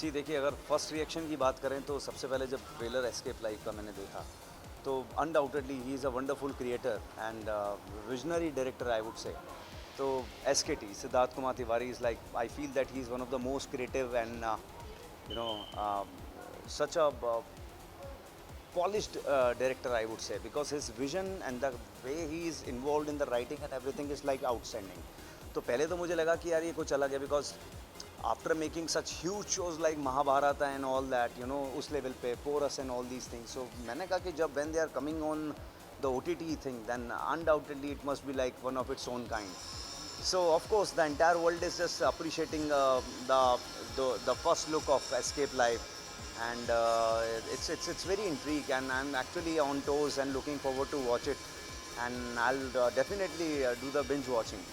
सी देखिए, अगर first reaction की बात करें तो सबसे पहले जब ट्रेलर एस्केप लाइफ का मैंने देखा तो undoubtedly he is a wonderful creator and visionary director I would say. तो SKT Siddharth Kumar Tiwari is like, I feel that he is one of the most creative and you know such a polished director I would say, because his vision and the way he is involved in the writing and everything is like outstanding. तो पहले तो मुझे लगा कि यार ये कुछ अलग है, because after making such huge shows like Mahabharata and all that, you know, उस level पे Porus and all these things, so मैंने कहा कि जब when they are coming on the OTT thing, then undoubtedly it must be like one of its own kind. So of course the entire world is just appreciating the first look of Escape Life, and it's very intrigued, and I'm actually on toes and looking forward to watch it, and I'll definitely do the binge watching.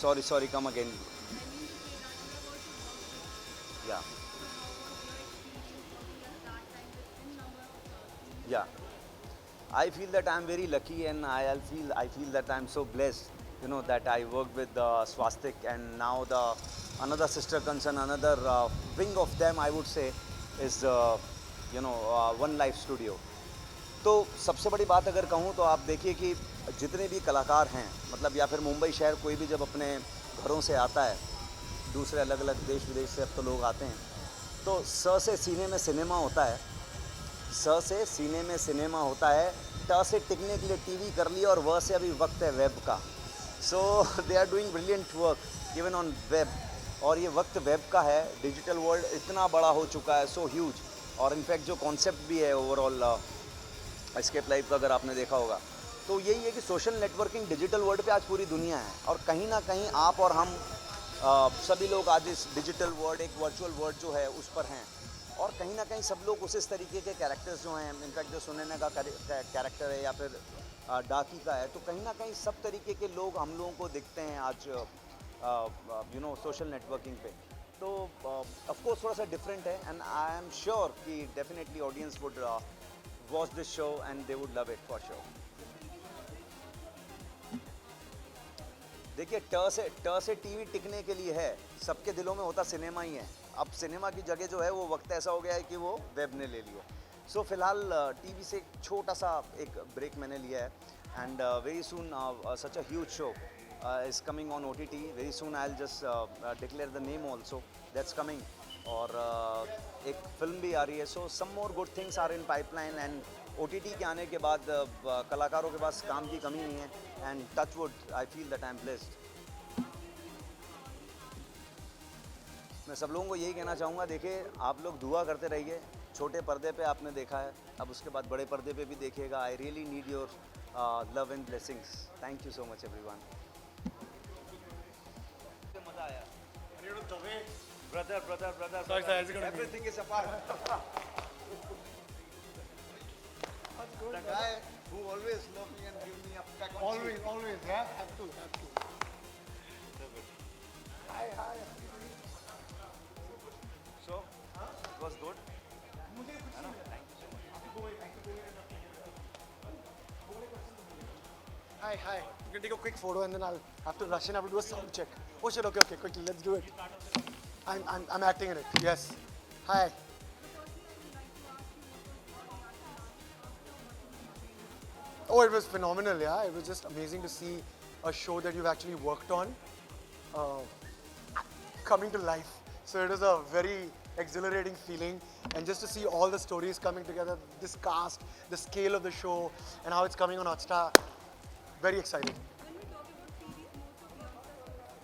Sorry, come again. Yeah, yeah. I feel that I'm very lucky, and I feel that I'm so blessed, you know, that I worked with Swastik, and now the another sister concern, another wing of them, I would say, is One Life Studio. तो सबसे बड़ी बात अगर कहूँ तो आप देखिए कि जितने भी कलाकार हैं, मतलब या फिर मुंबई शहर कोई भी जब अपने घरों से आता है, दूसरे अलग अलग देश विदेश से अब तो लोग आते हैं, तो स से सीने में सिनेमा होता है, स से सीने में सिनेमा होता है, ट से टिकने के लिए टीवी कर लिया, और व से अभी वक्त है वेब का. So they are doing brilliant work even on web, और ये वक्त वेब का है. डिजिटल वर्ल्ड इतना बड़ा हो चुका है, सो ह्यूज. और इनफैक्ट जो कॉन्सेप्ट भी है ओवरऑल एस्केप लाइफ का, अगर आपने देखा होगा, तो यही है कि सोशल नेटवर्किंग डिजिटल वर्ल्ड पे आज पूरी दुनिया है, और कहीं ना कहीं आप और हम सभी लोग आज इस डिजिटल वर्ल्ड, एक वर्चुअल वर्ल्ड जो है उस पर हैं, और कहीं ना कहीं सब लोग उस तरीके के कैरेक्टर्स जो हैं, इनफैक्ट जो सुनैना का कैरेक्टर है या फिर डाकी का है, तो कहीं ना कहीं सब तरीके के लोग हम लोगों को दिखते हैं आज सोशल नेटवर्किंग पे. तो ऑफ कोर्स थोड़ा सा डिफरेंट है, एंड आई एम श्योर कि definitely audience would watch this show and they would love it for sure. देखिए, ट से टीवी टिकने के लिए है, सबके दिलों में होता सिनेमा ही है. अब सिनेमा की जगह जो है वो वक्त ऐसा हो गया है कि वो वेब ने ले लिया. सो फिलहाल टीवी से एक छोटा सा एक ब्रेक मैंने लिया है, and very soon such a huge show is coming on OTT. Very soon I'll just declare the name also. That's coming. और एक फिल्म भी आ रही है. So some more good things are in pipeline, and OTT के आने के बाद कलाकारों के पास काम की कमी नहीं है, and touch wood, I feel that I'm blessed. मैं सब लोगों को यही कहना चाहूँगा, देखिए आप लोग दुआ करते रहिए. छोटे पर्दे पे आपने देखा है, अब उसके बाद बड़े पर्दे पे भी देखिएगा. I really need your love and blessings. Thank you so much everyone. मजा आया. Brother. Sorry, how's it going? Everything is apart. The guy who always loved me and give me a peck on cheek. Always, yeah. Have to. So good. Hi. So, it was good. है ना? Thank you so much. Hi. You can take a quick photo and then I'll have to rush in. I have to do a sound check. Oh shit. Okay. Quickly, let's do it. I'm acting in it. Yes. Hi. Oh, it was phenomenal. Yeah, it was just amazing to see a show that you've actually worked on coming to life. So it was a very exhilarating feeling, and just to see all the stories coming together, this cast, the scale of the show, and how it's coming on Hotstar, very exciting. When we talk about series, most of youngsters are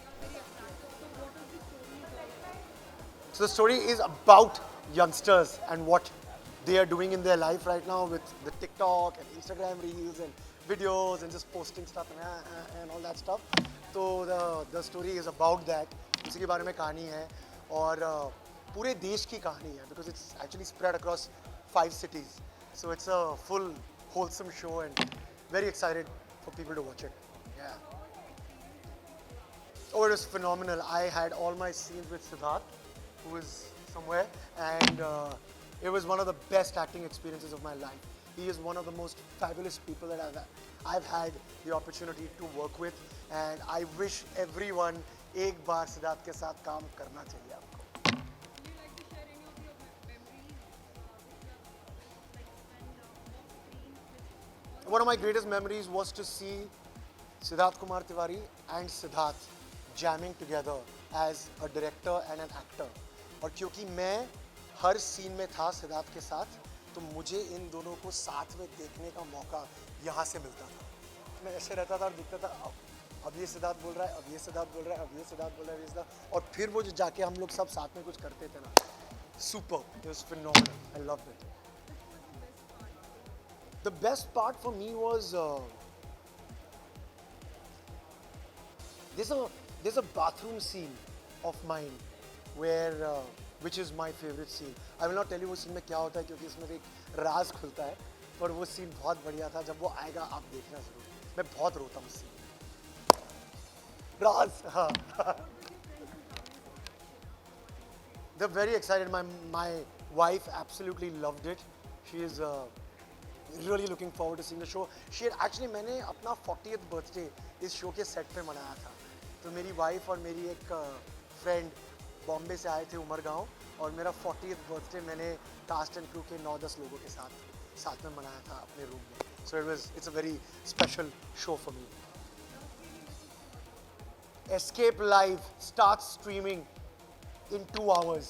very attractive. So what is the story about? So the story is about youngsters and what they are doing in their life right now with the TikTok and Instagram reels and videos and just posting stuff and all that stuff. So the story is about that. इसी के बारे में कहानी है, और पूरे देश की कहानी है, because it's actually spread across 5 cities. So it's a full wholesome show, and very excited for people to watch it. Yeah. Oh, it was phenomenal. I had all my scenes with Siddharth, who is somewhere, and it was one of the best acting experiences of my life. He is one of the most fabulous people that I've had the opportunity to work with, and I wish everyone एक बार सिद्धार्थ के साथ काम करना चाहिए आपको. Would you like to share any of your memories which you have like spent off screen with all One of my greatest memories was to see Siddharth Kumar Tiwari and Siddharth jamming together as a director and an actor. और क्योंकि मैं हर scene में था सिद्धार्थ के साथ, तो मुझे इन दोनों को साथ में देखने का मौका यहाँ से मिलता था. मैं ऐसे रहता था और दिखता था, अब ये सिद्धार्थ बोल रहा है, अब ये सिद्धार्थ बोल रहा है, अब ये सिद्धार्थ बोल रहा है, ये सिद्धार्थ, और फिर वो जो जाके हम लोग सब साथ में कुछ करते थे ना, super, it was phenomenal, I loved it. The best part for me was there's a bathroom scene of mine where which is my favorite scene. I will not tell you वो scene में क्या होता है क्योंकि इसमें एक राज खुलता है, पर वो scene बहुत बढ़िया था. जब वो आएगा आप देखना जरूर. मैं बहुत रोता हूँ उस scene में. राज, हाँ. They're very excited. My wife absolutely loved it. She is really looking forward to seeing the show. She had actually मैंने अपना 40th birthday इस शो के सेट पे मनाया था. तो मेरी वाइफ और मेरी एक फ्रेंड बॉम्बे से आए थे उमरगांव, और मेरा 40th बर्थडे मैंने कास्ट एंड क्रू के 9-10 लोगों के साथ में मनाया था अपने रूम में. So it's a very special show for me. Escape Live starts streaming in 2 hours.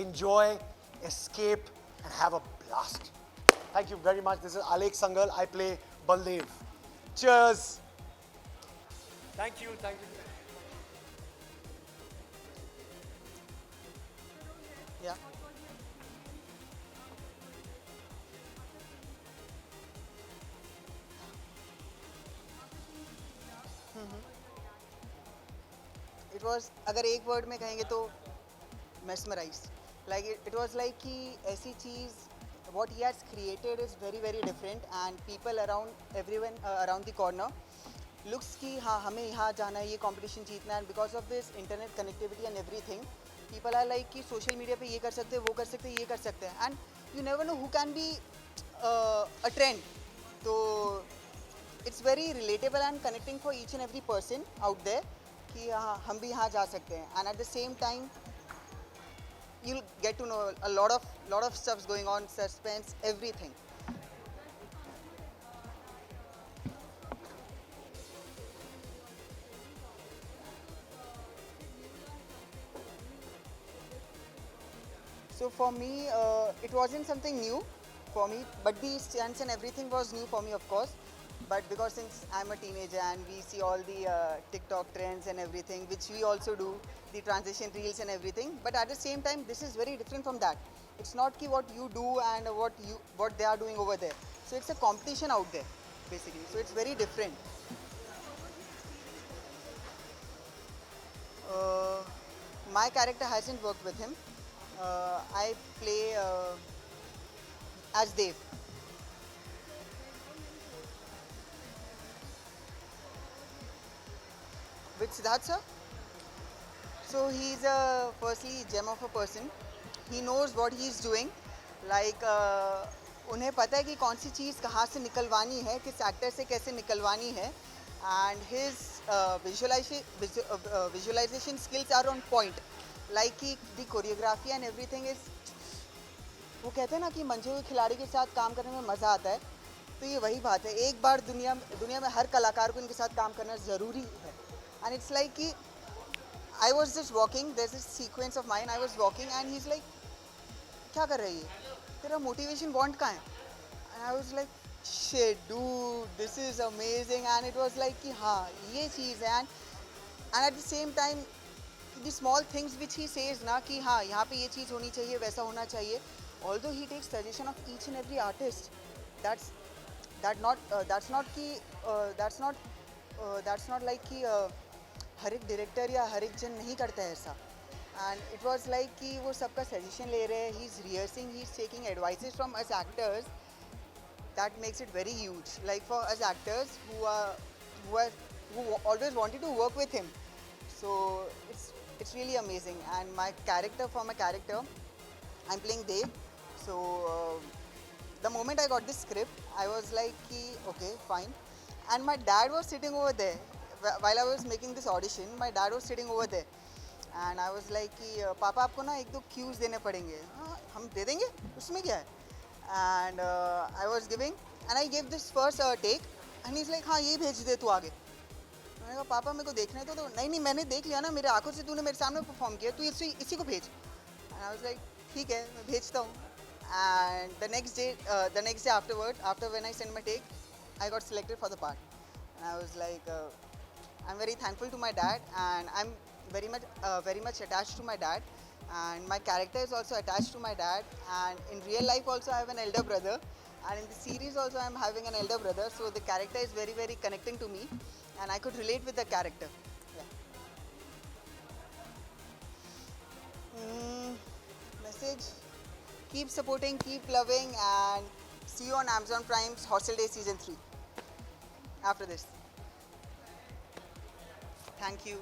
Enjoy, escape, and have a blast. Thank you very much. This is Alek Sangal. I play Baldev. Cheers. Thank you. Yeah. It was, अगर एक word में कहेंगे तो mesmerized. Like it was like कि ऐसी चीज़ what he has created is very very different, and people around everyone around the corner looks कि हाँ हमें यहाँ जाना है, ये competition जीतना है, and because of this internet connectivity and everything, people are like कि social media पे ये कर सकते हैं, वो कर सकते हैं, ये कर सकते हैं, and you never know who can be a trend. तो it's very relatable and connecting for each and every person out there कि हाँ हम भी यहाँ जा सकते हैं, and at the same time you'll get to know a lot of stuffs going on, suspense, everything. So for me, it wasn't something new for me, but the stunts and everything was new for me, of course. But because since I'm a teenager and we see all the TikTok trends and everything, which we also do, the transition reels and everything. But at the same time, this is very different from that. It's not ki what you do and what they are doing over there. So it's a competition out there, basically. So it's very different. My character hasn't worked with him. I play as Dev. With Siddharth sir? So he's a firstly gem of a person. He knows what he's doing. Like उन्हें पता है कि कौन सी चीज़ कहाँ से निकलवानी है, किस actor से कैसे निकलवानी है, and his visualization skills are on point. Like कि the choreography and everything is, वो कहते हैं ना कि मंझे हुए खिलाड़ी के साथ काम करने में मज़ा आता है, तो ये वही बात है. एक बार दुनिया में हर कलाकार को इनके साथ काम करना ज़रूरी है. And it's like कि I was just walking, there's this sequence of mine, I was walking and he's like, क्या कर रही है? तेरा motivation bond कहाँ है? And I was like, shit dude, this is amazing, and it was like कि हाँ ये चीज़ है, and at the same time the small things which he says ना कि हाँ यहाँ पे ये चीज़ होनी चाहिए, वैसा होना चाहिए, although he takes suggestion of each and every artist, that's not like कि हर एक डायरेक्टर या हर एक जन नहीं करता है ऐसा. And it was like कि वो सबका suggestion ले रहे हैं, he's rehearsing, he's taking advices from us actors. That makes it very huge. Like for us actors who always wanted to work with him. So it's really amazing. And my character, I'm playing Dev. So the moment I got this script, I was like, okay, fine. And my dad was sitting over there. while I was making this audition, my dad was sitting over there, and I was like कि पापा आपको ना एक दो cues देने पड़ेंगे. हाँ हम दे देंगे, उसमें क्या है? And I was giving, and I gave this first take, and he's like हाँ ये भेज दे तू आगे. मैंने कहा पापा मेरे को देखना है तो नहीं नहीं मैंने देख लिया ना, मेरे आंखों से तूने मेरे सामने परफॉर्म किया, तू इसी को भेज. And I was like ठीक है मैं भेजता हूँ. And the next day afterwards, after when I sent my take, I got selected for the part. And I was like, I'm very thankful to my dad, and I'm very much attached to my dad. And my character is also attached to my dad. And in real life also, I have an elder brother. And in the series also, I'm having an elder brother. So the character is very, very connecting to me, and I could relate with the character. Yeah. Message. Keep supporting, keep loving, and see you on Amazon Prime's Hostel Day Season 3 after this. Thank you.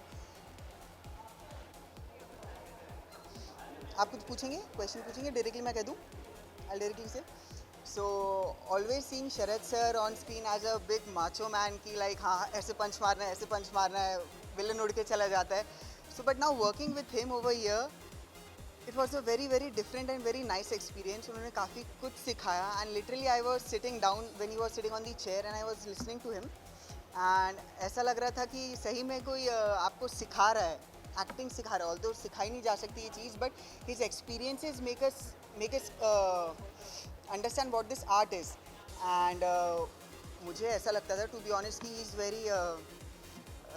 आप कुछ पूछेंगे, question पूछेंगे, directly मैं कह दूँ? I'll directly say. So always seeing Sharad sir on screen as a big macho man कि like हाँ ऐसे पंच मारना है, ऐसे पंच मारना है, विलन उड़ के चला जाता है. So but now working with him over here, it was a very very different and very nice experience. उन्होंने काफ़ी कुछ सिखाया, and literally I was sitting down when he was sitting on the chair and I was listening to him, and ऐसा लग रहा था कि सही में कोई आपको सिखा रहा है, एक्टिंग सिखा रहा है. ऑल्दो सिखाई नहीं जा सकती ये चीज़, but his experiences make us understand what this art is. And मुझे ऐसा लगता था टू बी ऑनेस्ट कि ही इज़ वेरी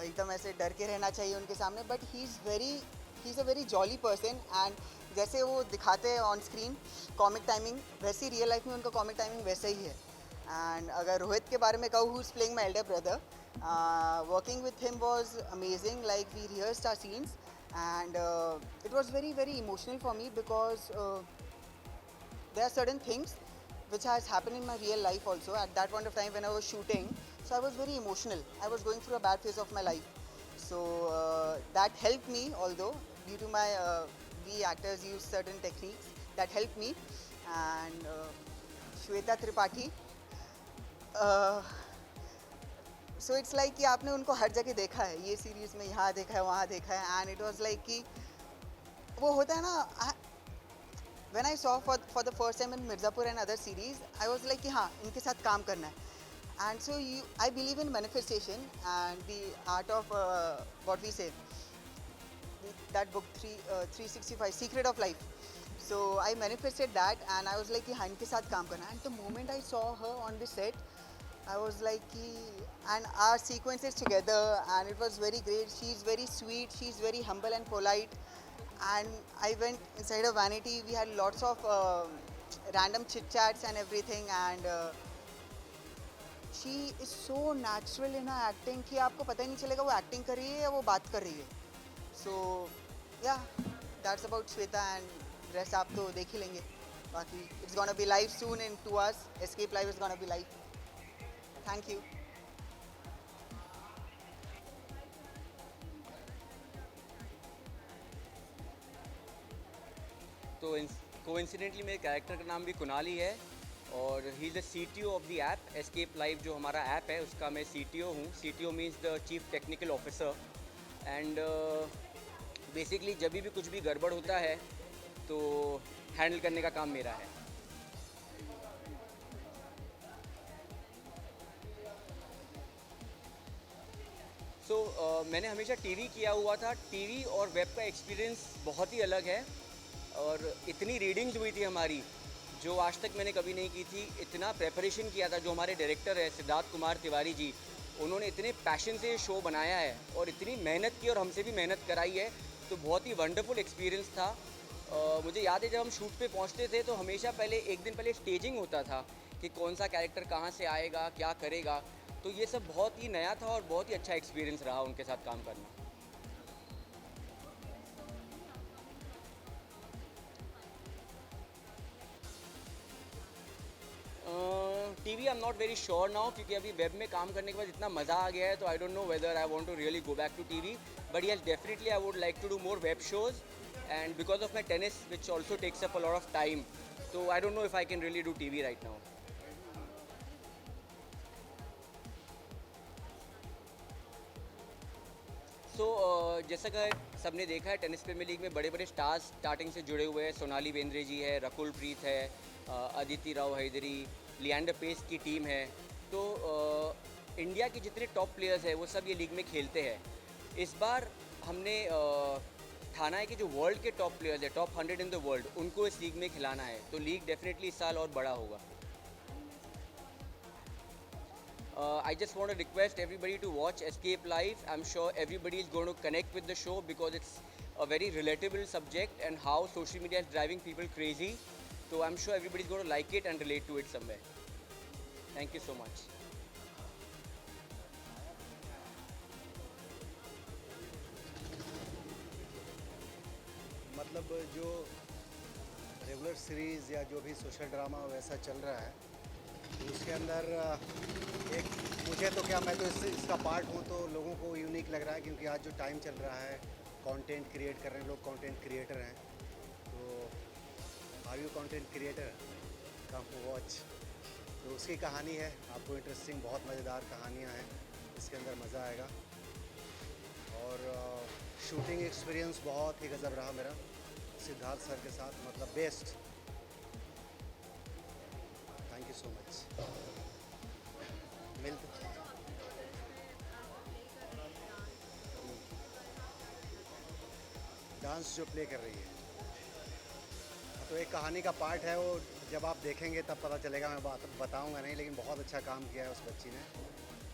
एकदम ऐसे डर के रहना चाहिए उनके सामने, but he is a very jolly person. And जैसे वो दिखाते हैं ऑन स्क्रीन कॉमिक टाइमिंग, वैसे ही रियल लाइफ में उनका कॉमिक टाइमिंग वैसे ही है. एंड अगर रोहित के बारे में कहूँ, who is playing my elder brother, working with him was amazing. Like we rehearsed our scenes, and it was very very emotional for me because there are certain things which has happened in my real life also at that point of time when I was shooting. So I was very emotional. I was going through a bad phase of my life. So that helped me, although due to my we actors use certain techniques that helped me. And Shweta Tripathi, so it's like कि आपने उनको हर जगह देखा है, ये series में यहाँ देखा है वहाँ देखा है. एंड इट वाज लाइक कि वो होता है ना, when I saw for the first time in Mirzapur and other series, I was like कि हाँ इनके साथ काम करना है. And so I believe in manifestation and the art of what we say that book 365 secret of life. So I manifested that and I was like कि हाँ इनके साथ काम करना. And the moment I saw her on this set, I was like, and our sequences together, and it was very great. She's very sweet, she's very humble and polite. And I went inside her vanity. We had lots of random chit chats and everything. And she is so natural in her acting कि आपको पता ही नहीं चलेगा वो acting कर रही है या वो बात कर रही है. So yeah, that's about Shweta, and rest आप तो देख ही लेंगे. बाकी it's gonna be live soon in 2 hours. Escape Live is gonna be live. Thank you. तो कोइंसिडेंटली मेरे कैरेक्टर का नाम भी कुणाल ही है, और he is the CTO of the app escape live. जो हमारा ऐप है उसका मैं CTO हूँ. CTO means the chief technical officer. And basically जब भी कुछ भी गड़बड़ होता है तो हैंडल करने का काम मेरा है. मैंने हमेशा टीवी किया हुआ था. टीवी और वेब का एक्सपीरियंस बहुत ही अलग है, और इतनी रीडिंग्स हुई थी हमारी जो आज तक मैंने कभी नहीं की थी. इतना प्रेपरेशन किया था. जो हमारे डायरेक्टर है सिद्धार्थ कुमार तिवारी जी, उन्होंने इतने पैशन से शो बनाया है और इतनी मेहनत की और हमसे भी मेहनत कराई है. तो बहुत ही वंडरफुल एक्सपीरियंस था. मुझे याद है जब हम शूट पे पहुंचते थे तो हमेशा पहले एक दिन पहले स्टेजिंग होता था कि कौन सा कैरेक्टर कहाँ से आएगा, क्या करेगा. तो ये सब बहुत ही नया था और बहुत ही अच्छा एक्सपीरियंस रहा उनके साथ काम करना. TV I am not very sure now, क्योंकि अभी वेब में काम करने के बाद इतना मज़ा आ गया है. तो I don't know whether I want to really go back to TV. But yes, definitely I would like to do more web shows. And because of my tennis which also takes up a lot of time, so I don't know if I can really do TV right now. सो जैसा कि सबने देखा है tennis premiere league में बड़े बड़े stars starting से जुड़े हुए हैं। सोनाली बेंद्रे जी है, रकुल प्रीत है, अदिति राव हैदरी, लियांडर पेस की टीम है। तो इंडिया के जितने टॉप प्लेयर्स हैं वो सब ये लीग में खेलते हैं। इस बार हमने ठाना है कि जो वर्ल्ड के टॉप प्लेयर्स हैं, टॉप 100 इन द वर्ल्ड, उनको इस लीग में खिलाना है। तो लीग डेफिनेटली इस साल और बड़ा होगा। I just want to request everybody to watch Escape Live. I'm sure everybody is going to connect with the show because it's a very relatable subject and how social media is driving people crazy. So I'm sure everybody is going to like it and relate to it somewhere. Thank you so much. मतलब जो regular series या जो भी social drama वैसा चल रहा है तो उसके अंदर एक मुझे तो क्या, मैं तो इसका पार्ट हूँ, तो लोगों को यूनिक लग रहा है क्योंकि आज जो टाइम चल रहा है कंटेंट क्रिएट कर रहे हैं लोग, कंटेंट क्रिएटर हैं। तो are you content creator, come watch. तो उसकी कहानी है, आपको इंटरेस्टिंग, बहुत मज़ेदार कहानियाँ हैं, इसके अंदर मज़ा आएगा। और शूटिंग एक्सपीरियंस बहुत ही गज़ब रहा मेरा सिद्धार्थ सर के साथ, मतलब best. Thank you so much. मिलते डांस जो प्ले कर रही है तो एक कहानी का पार्ट है, वो जब आप देखेंगे तब पता चलेगा, मैं बात बताऊंगा नहीं, लेकिन बहुत अच्छा काम किया है उस बच्ची ने।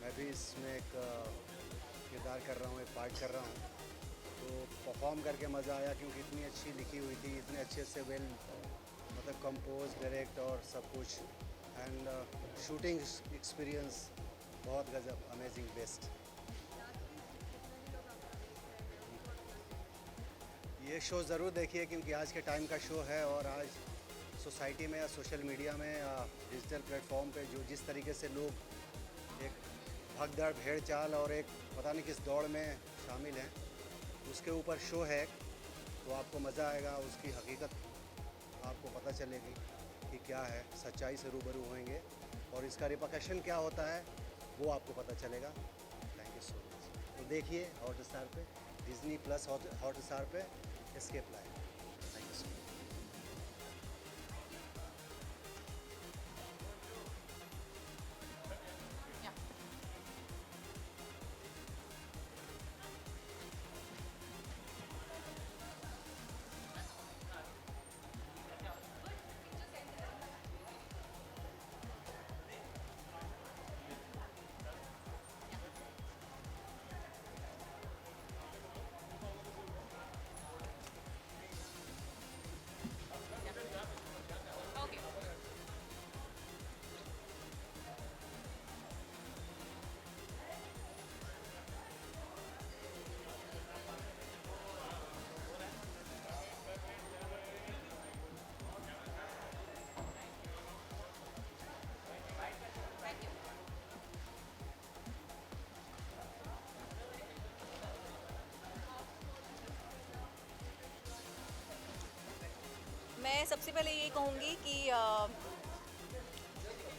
मैं भी इसमें एक किरदार कर रहा हूँ, एक पार्ट कर रहा हूँ। तो परफॉर्म करके मज़ा आया क्योंकि इतनी अच्छी लिखी हुई थी, इतने अच्छे से वेल मतलब कंपोज, डायरेक्ट और सब कुछ। एंड शूटिंग एक्सपीरियंस बहुत गजब, अमेजिंग, बेस्ट। ये शो ज़रूर देखिए क्योंकि आज के टाइम का शो है और आज सोसाइटी में या सोशल मीडिया में या डिजिटल प्लेटफॉर्म पे जो जिस तरीके से लोग एक भगदड़ भेड़ चाल और एक पता नहीं किस दौड़ में शामिल हैं, उसके ऊपर शो है। तो आपको मज़ा आएगा, उसकी हकीकत आपको पता चलेगी कि क्या है, सच्चाई से रूबरू होंगे और इसका रिपरकशन क्या होता है वो आपको पता चलेगा। Thank you so much. तो देखिए हॉटस्टार पे, डिज्नी प्लस हॉटस्टार पे escape live. Thank you so much. मैं सबसे पहले ये कहूँगी कि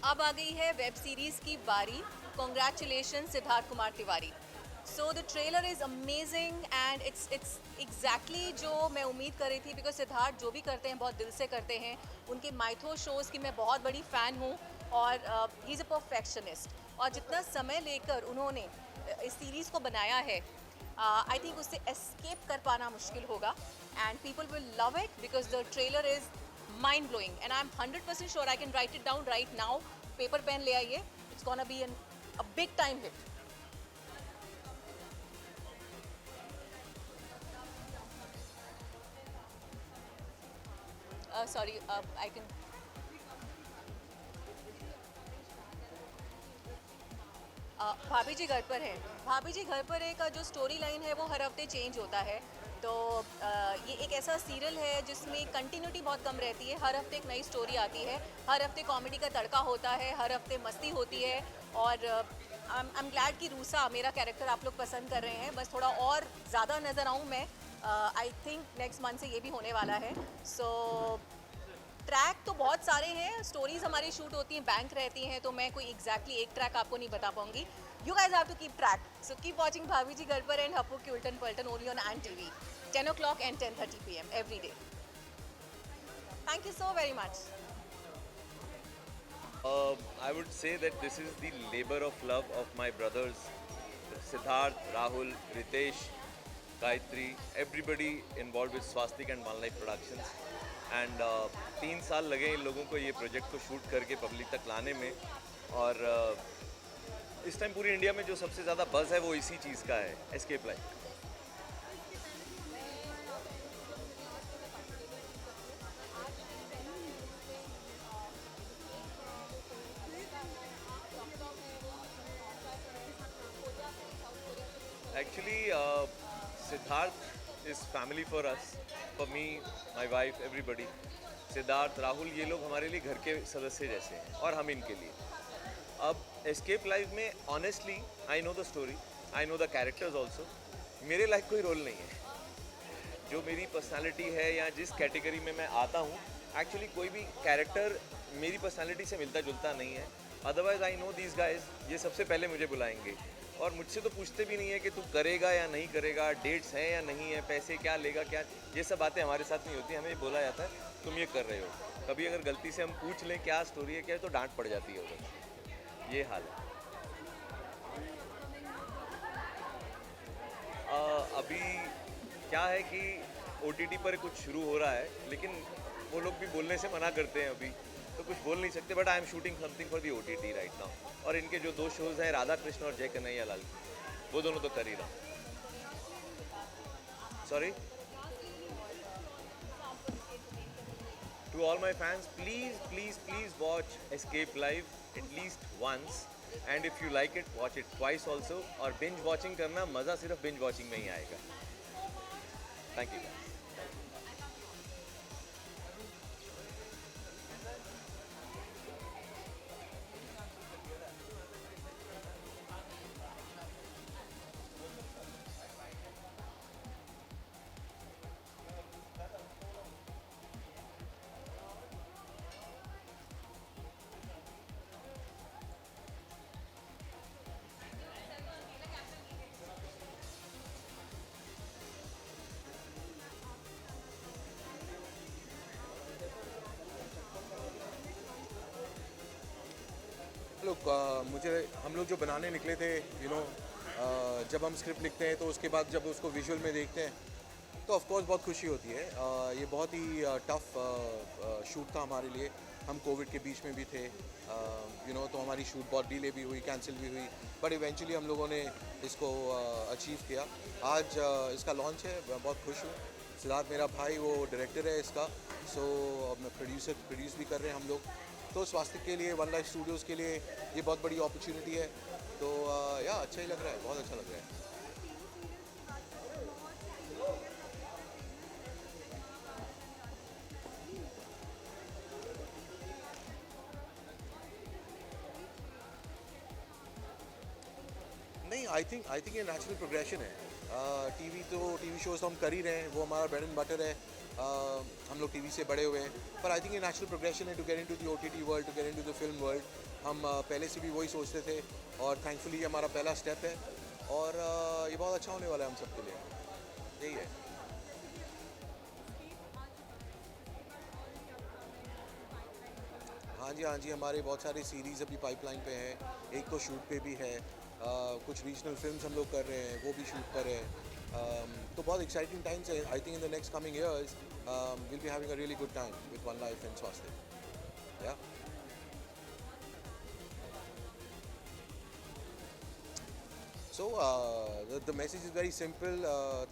अब आ गई है वेब सीरीज़ की बारी। Congratulation Siddharth Kumar Tiwari. So the trailer is amazing and it's exactly जो मैं उम्मीद कर रही थी, बिकॉज सिद्धार्थ जो भी करते हैं बहुत दिल से करते हैं। उनके माइथो शोज़ की मैं बहुत बड़ी फ़ैन हूँ और ही इज़ अ परफेक्शनिस्ट। और जितना समय लेकर उन्होंने इस सीरीज़ को बनाया है, आई थिंक उससे एस्केप कर पाना मुश्किल होगा and people will love it because the trailer is mind blowing and I'm 100% sure I can write it down right now. Paper pen le aiye, it's gonna be a big time hit. Sorry, I can. भाभी जी घर पर हैं। भाभी जी घर पर एक जो story line है वो हर हफ्ते चेंज होता है। तो ये एक ऐसा सीरियल है जिसमें कंटिन्यूटी बहुत कम रहती है। हर हफ्ते एक नई स्टोरी आती है, हर हफ्ते कॉमेडी का तड़का होता है, हर हफ्ते मस्ती होती है। और आई एम ग्लैड कि रूसा मेरा कैरेक्टर आप लोग पसंद कर रहे हैं। बस थोड़ा और ज़्यादा नज़र आऊँ मैं। आई थिंक नेक्स्ट मंथ से ये भी होने वाला है। सो ट्रैक तो बहुत सारे हैं, स्टोरीज़ हमारी शूट होती हैं, बैंक रहती हैं, तो मैं कोई एग्जैक्टली एक ट्रैक आपको नहीं बता पाऊँगी। You guys have to keep track. So keep watching Bhavi Ji Ghar Par and Happu Ki Ultan Paltan only on Ant TV. 10 o'clock and 10:30 p.m. every day. Thank you so very much. I would say that this is the labor of love of my brothers, Siddharth, Rahul, Ritesh, Gayatri, everybody involved with Swastik and One Life Productions. And 3 साल लगे इन लोगों को ये project को shoot करके public तक लाने में, और इस टाइम पूरी इंडिया में जो सबसे ज़्यादा बज़ है वो इसी चीज़ का है, escape life. Actually, Siddharth is family for us, for me, my wife, everybody. Siddharth, Rahul, ये लोग हमारे लिए घर के सदस्य जैसे हैं और हम इनके लिए। अब एस्केप लाइफ में honestly I know the story, I know the characters also. मेरे लाइक कोई रोल नहीं है। जो मेरी पर्सनालिटी है या जिस कैटेगरी में मैं आता हूँ, एक्चुअली कोई भी कैरेक्टर मेरी पर्सनालिटी से मिलता जुलता नहीं है। Otherwise I know these guys, ये सबसे पहले मुझे बुलाएंगे और मुझसे तो पूछते भी नहीं है कि तू करेगा या नहीं करेगा, डेट्स हैं या नहीं है, पैसे क्या लेगा क्या, ये सब बातें हमारे साथ नहीं होती। हमें बोला जाता है तुम ये कर रहे हो। कभी अगर गलती से हम पूछ लें क्या स्टोरी है क्या है, तो डांट पड़ जाती है उधर। ये हाल है। अभी क्या है कि OTT पर कुछ शुरू हो रहा है, लेकिन वो लोग भी बोलने से मना करते हैं अभी, तो कुछ बोल नहीं सकते। But I am shooting something for the OTT right now. और इनके जो 2 शोज़ हैं, राधा कृष्ण और जय कन्हैया लाल, वो दोनों तो कर ही रहा हूँ। Sorry to all my fans, please please please watch Escape Live at least once, and if you like it watch it twice also. और बिंज वॉचिंग करना, मज़ा सिर्फ बिंज वॉचिंग में ही आएगा। Thank you. लोग हम लोग जो बनाने निकले थे, जब हम स्क्रिप्ट लिखते हैं तो उसके बाद जब उसको विजुअल में देखते हैं तो ऑफ कोर्स बहुत खुशी होती है। ये बहुत ही टफ शूट था हमारे लिए। हम कोविड के बीच में भी थे, तो हमारी शूट बहुत डिले भी हुई, कैंसिल भी हुई, बट इवेंचुअली हम लोगों ने इसको अचीव किया। आज इसका लॉन्च है, मैं बहुत खुश हूँ। सिद्धार्थ मेरा भाई, वो डायरेक्टर है इसका, मैं प्रोड्यूस भी कर रहे हैं हम लोग। तो स्वास्थ्य के लिए, वन लाइफ स्टूडियोज़ के लिए ये बहुत बड़ी अपॉर्चुनिटी है। तो या अच्छा ही लग रहा है, बहुत अच्छा लग रहा है। नहीं, आई थिंक ये नेचुरल प्रोग्रेशन है। टीवी शोज़ तो हम कर ही रहे हैं, वो हमारा ब्रेड एंड बटर है। हम लोग टीवी से बड़े हुए हैं, पर आई थिंक ये नेचुरल प्रोग्रेशन है to get into the OTT world, to get into the film world. हम पहले से भी वही सोचते थे और थैंकफुली हमारा पहला स्टेप है, और ये बहुत अच्छा होने वाला है हम सबके लिए। यही है। हाँ जी, हमारे बहुत सारे सीरीज़ अभी पाइपलाइन पे हैं। एक तो शूट पे भी है, कुछ रीजनल फिल्म्स हम लोग कर रहे हैं, वो भी शूट पर है। तो बहुत एक्साइटिंग टाइम्स है। I think in the next coming years will be having a really good time with one life and स्वास्थ्य। या So the message is very simple.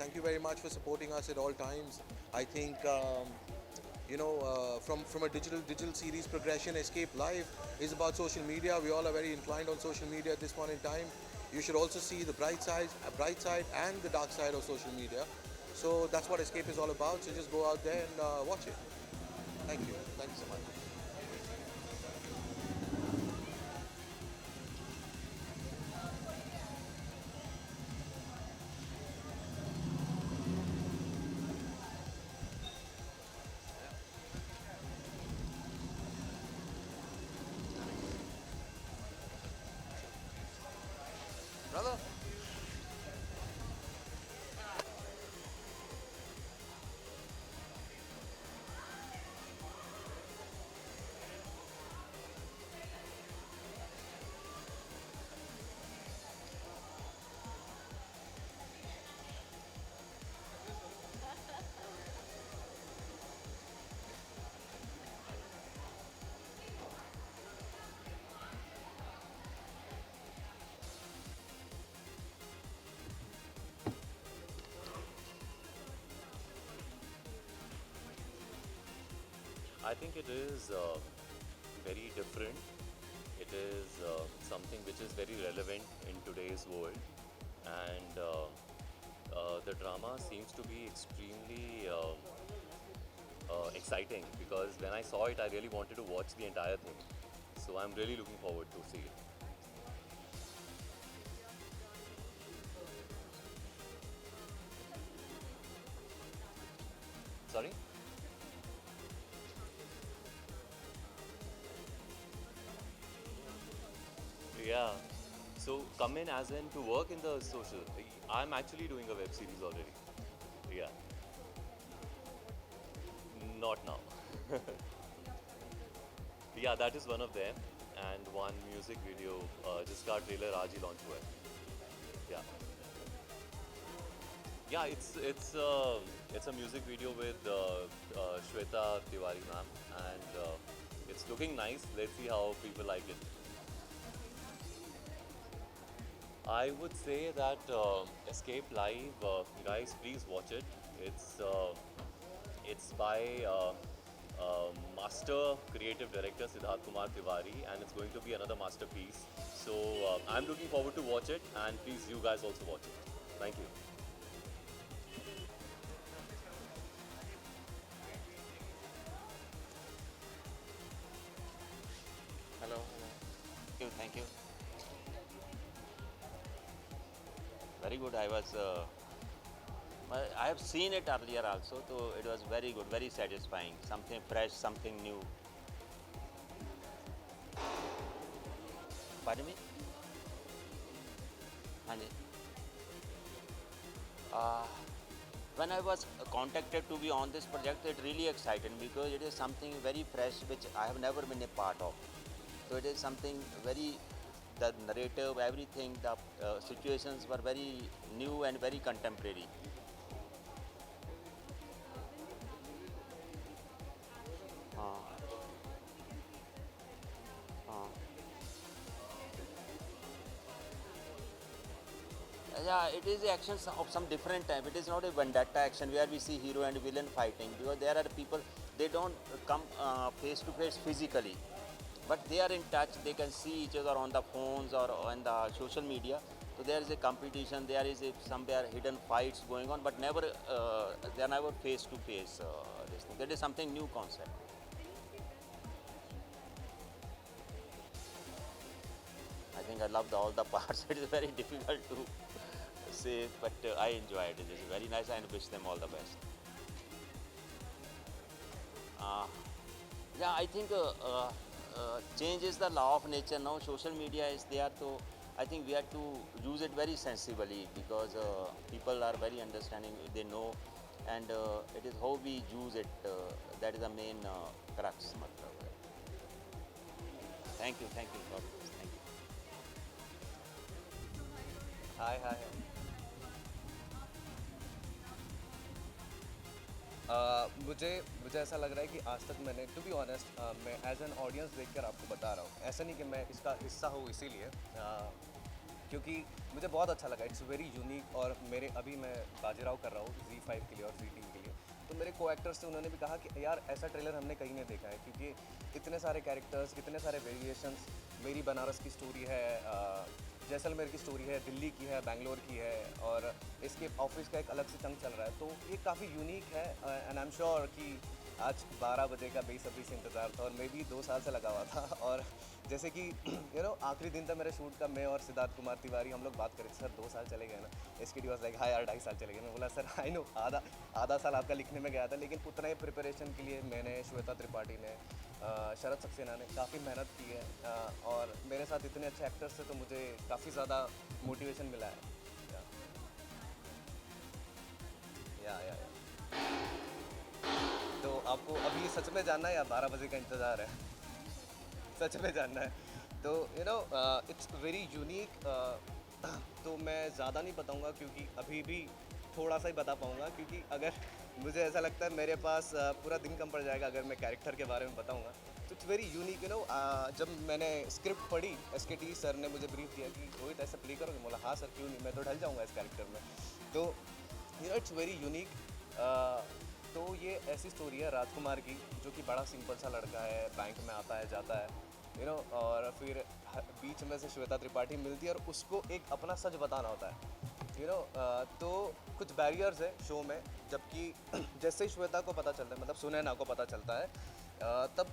Thank you very much for supporting us at all times. I think from a digital series progression, Escape Live is about social media. We all are very inclined on social media at this point in time. You should also see the bright side and the dark side of social media. So that's what Escape is all about. So just go out there and watch it. Thank you. Thank you so much. Brother. I think it is very different. It is something which is very relevant in today's world, and the drama seems to be extremely exciting because when I saw it, I really wanted to watch the entire thing. So I'm really looking forward to see it. Sorry? Yeah. So come in as in to work in the social. I'm actually doing a web series already. Yeah. Not now. Yeah, that is one of them, and one music video जिसका trailer आज ही launch हुआ है. Yeah. Yeah, it's a music video with Shweta Tiwari ma'am, and it's looking nice. Let's see how people like it. I would say that Escape Live, guys, please watch it. It's by master creative director Siddharth Kumar Tiwari, and it's going to be another masterpiece. So I'm looking forward to watch it, and please you guys also watch it. Thank you. Hello. Thank you. Very good. I have seen it earlier also, so it was very good, very satisfying. Something fresh, something new. Pardon me? ਹਾਂਜੀ. When I was contacted to be on this project, it really excited me because it is something very fresh which I have never been a part of. So it is something very, the narrative, everything, the situations were very new and very contemporary. Yeah, it is the actions of some different type. It is not a vendetta action where we see hero and villain fighting, because there are people, they don't come face to face physically, but they are in touch. They can see each other on the phones or on the social media. So there is a competition, there is somewhere hidden fights going on, but never they are never face to face. This thing. That is something new concept. I think I loved all the parts. It is very difficult to say, but I enjoyed it. It is very nice and wish them all the best. Yeah, I think change is the law of nature. Now social media is there, so I think we have to use it very sensibly, because people are very understanding, they know, and it is how we use it, that is the main crux. Thank you, thank you. God bless. Thank you. Hi. मुझे ऐसा लग रहा है कि आज तक मैंने, to be honest, मैं एज एन ऑडियंस देखकर आपको बता रहा हूँ, ऐसा नहीं कि मैं इसका हिस्सा हूँ इसीलिए, क्योंकि मुझे बहुत अच्छा लगा. It's very unique. और मेरे अभी मैं बाजीराव कर रहा हूँ Z5 के लिए और Z के लिए, तो मेरे को एक्टर्स थे, उन्होंने भी कहा कि यार ऐसा ट्रेलर हमने कहीं नहीं देखा है, क्योंकि इतने सारे कैरेक्टर्स, इतने सारे वेरिएशंस. मेरी बनारस की स्टोरी है, जैसलमेर की स्टोरी है, दिल्ली की है, बैंगलोर की है, और इसके ऑफिस का एक अलग से चंक चल रहा है. तो ये काफ़ी यूनिक है, एंड आई एम श्योर कि आज 12 बजे का बेसब्री से इंतज़ार था, और मैं भी 2 साल से लगा हुआ था. और जैसे कि आखिरी दिन था मेरे शूट का, मैं और सिद्धार्थ कुमार तिवारी हम लोग बात करें, सर 2 साल चले गए ना. इसकी डी वाज लाइक, हाँ यार 2.5 साल चले गए. मैं बोला सर आई नो, आधा साल आपका लिखने में गया था, लेकिन उतना ही प्रिपरेशन के लिए मैंने, श्वेता त्रिपाठी ने, शरद सक्सेना ने काफ़ी मेहनत की है और मेरे साथ इतने अच्छे एक्टर्स थे तो मुझे काफ़ी ज़्यादा मोटिवेशन मिला है। या तो आपको अभी सच में जानना है या 12 बजे का इंतज़ार है? सच में जानना है तो इट्स वेरी यूनिक। तो मैं ज़्यादा नहीं बताऊंगा क्योंकि अभी भी थोड़ा सा ही बता पाऊंगा, क्योंकि अगर मुझे ऐसा लगता है मेरे पास पूरा दिन कम पड़ जाएगा अगर मैं कैरेक्टर के बारे में बताऊंगा। तो इट्स वेरी यूनिक जब मैंने स्क्रिप्ट पढ़ी SKT सर ने मुझे ब्रीफ दिया कि रोहित ऐसा प्ले करोगे, बोला हाँ सर क्यों नहीं, मैं तो ढल जाऊँगा इस कैरेक्टर में। तो इट्स वेरी यूनिक। तो ये ऐसी स्टोरी है राजकुमार की जो कि बड़ा सिंपल सा लड़का है, बैंक में आता है जाता है और फिर बीच में से श्वेता त्रिपाठी मिलती है और उसको एक अपना सच बताना होता है। तो कुछ बैरियर्स है शो में, जबकि जैसे ही श्वेता को पता चलता है, मतलब सुनैना को पता चलता है, तब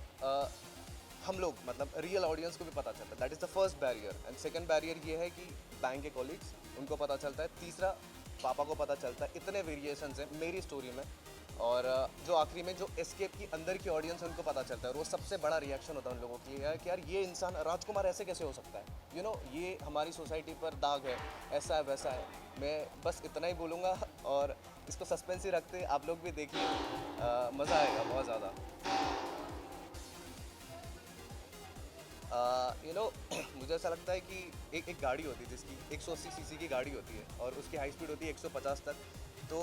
हम लोग मतलब रियल ऑडियंस को भी पता चलता है। That is the first barrier. And second barrier ये है कि बैंक के कॉलीग्स उनको पता चलता है, तीसरा पापा को पता चलता है। इतने वेरिएशंस हैं मेरी स्टोरी में। और जो आखिरी में जो एस्केप की अंदर की ऑडियंस है उनको पता चलता है, और वो सबसे बड़ा रिएक्शन होता है उन लोगों की कि यार ये इंसान राजकुमार ऐसे कैसे हो सकता है, ये हमारी सोसाइटी पर दाग है, ऐसा है वैसा है। मैं बस इतना ही बोलूँगा और इसको सस्पेंस ही रखते, आप लोग भी देखिए, मज़ा आएगा बहुत ज़्यादा। मुझे ऐसा लगता है कि एक गाड़ी होती है जिसकी 180 सीसी की गाड़ी होती है और उसकी हाई स्पीड होती है 150 तक। तो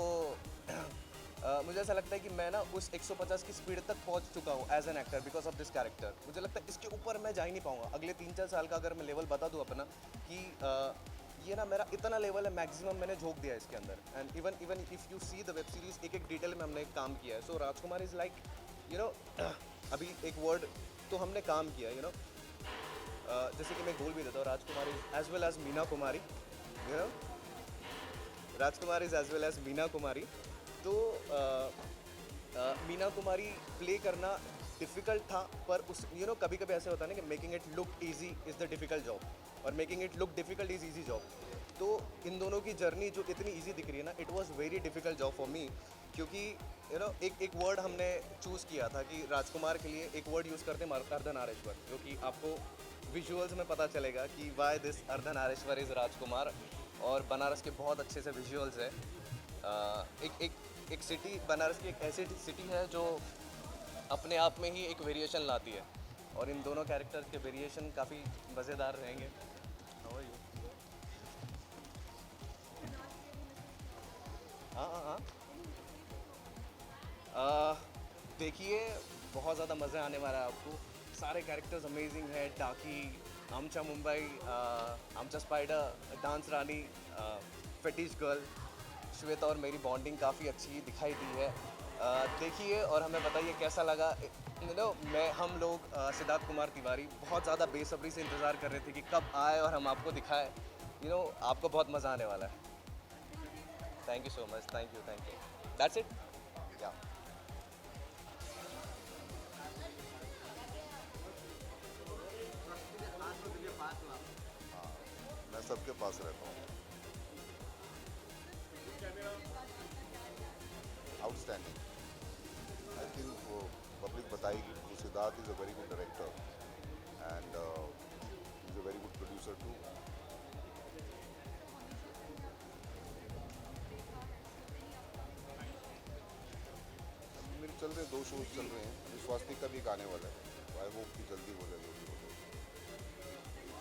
मुझे ऐसा लगता है कि मैं ना उस 150 की स्पीड तक पहुंच चुका हूँ as an actor because of this character. मुझे लगता है इसके ऊपर मैं जा ही नहीं पाऊँगा। अगले 3-4 साल का अगर मैं लेवल बता दूँ अपना कि ये ना मेरा इतना लेवल है, मैक्सिमम मैंने झोंक दिया है इसके अंदर। And even if you see the web series, एक डिटेल में हमने काम किया है। सो राजकुमार इज़ लाइक अभी एक वर्ड तो हमने काम किया जैसे कि मैं बोल भी देता हूँ, Rajkumar is as well as Meena Kumari, Rajkumar is as well as Meena Kumari. तो मीना कुमारी प्ले करना डिफ़िकल्ट था, पर उस कभी कभी ऐसे होता है ना कि making it look easy is the difficult job और making it look difficult is easy job. तो इन दोनों की जर्नी जो इतनी ईजी दिख रही है ना, it was very difficult job for me, क्योंकि एक वर्ड हमने चूज़ किया था कि राजकुमार के लिए एक वर्ड यूज़ करते हैं अर्धनारेश्वर, जो कि आपको विजुअल्स में पता चलेगा कि वाई दिस अर्धनारेश्वर इज़ राजकुमार। और बनारस के बहुत अच्छे से विजुअल्स है। एक सिटी, बनारस की एक ऐसी सिटी है जो अपने आप में ही एक वेरिएशन लाती है, और इन दोनों कैरेक्टर्स के वेरिएशन काफ़ी मज़ेदार रहेंगे। How are you? हाँ। देखिए बहुत ज़्यादा मज़ा आने वाला है आपको। सारे कैरेक्टर्स अमेजिंग है। टाकी, आमचा मुंबई, आमचा स्पाइडर, डांस रानी, फेटिश गर्ल, श्वेता और मेरी बॉन्डिंग काफ़ी अच्छी दिखाई दी है। देखिए और हमें बताइए कैसा लगा। हम लोग सिद्धार्थ कुमार तिवारी बहुत ज़्यादा बेसब्री से इंतज़ार कर रहे थे कि कब आए और हम आपको दिखाएं। आपको बहुत मज़ा आने वाला है। Thank you so much. Thank you. That's it. या मैं सबके पास रहता हूँ। आउटस्टैंडिंग। आई थिंक वो पब्लिक बताएगी। तो Siddharth is a very good director and is a very good producer too. मेरे चल रहे 2 शोज चल रहे हैं। अभी स्वास्तिक का भी एक आने वाला है, तो आई होप कि जल्दी हो जाए।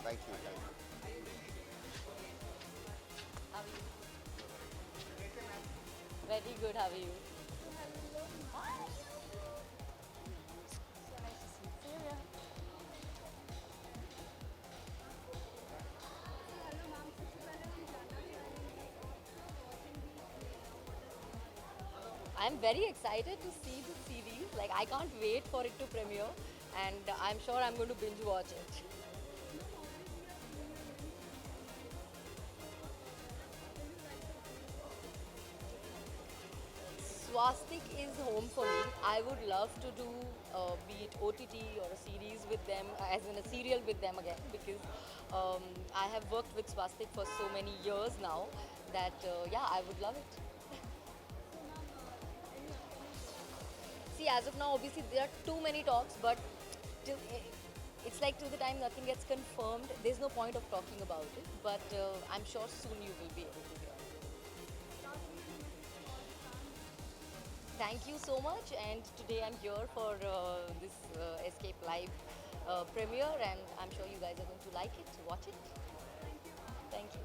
Thank you. Very good, how are you? I'm very excited to see the series. Like, I can't wait for it to premiere, and I'm sure I'm going to binge watch it. Swastik is home for me. I would love to do be it OTT or a series with them, as in a serial with them again, because I have worked with Swastik for so many years now that yeah, I would love it. See, as of now, obviously there are too many talks, but the time nothing gets confirmed, there's no point of talking about it. But I'm sure soon you will be able to hear. Thank you so much. And today I'm here for this Escape Live premiere, and I'm sure you guys are going to like it. Watch it. Thank you.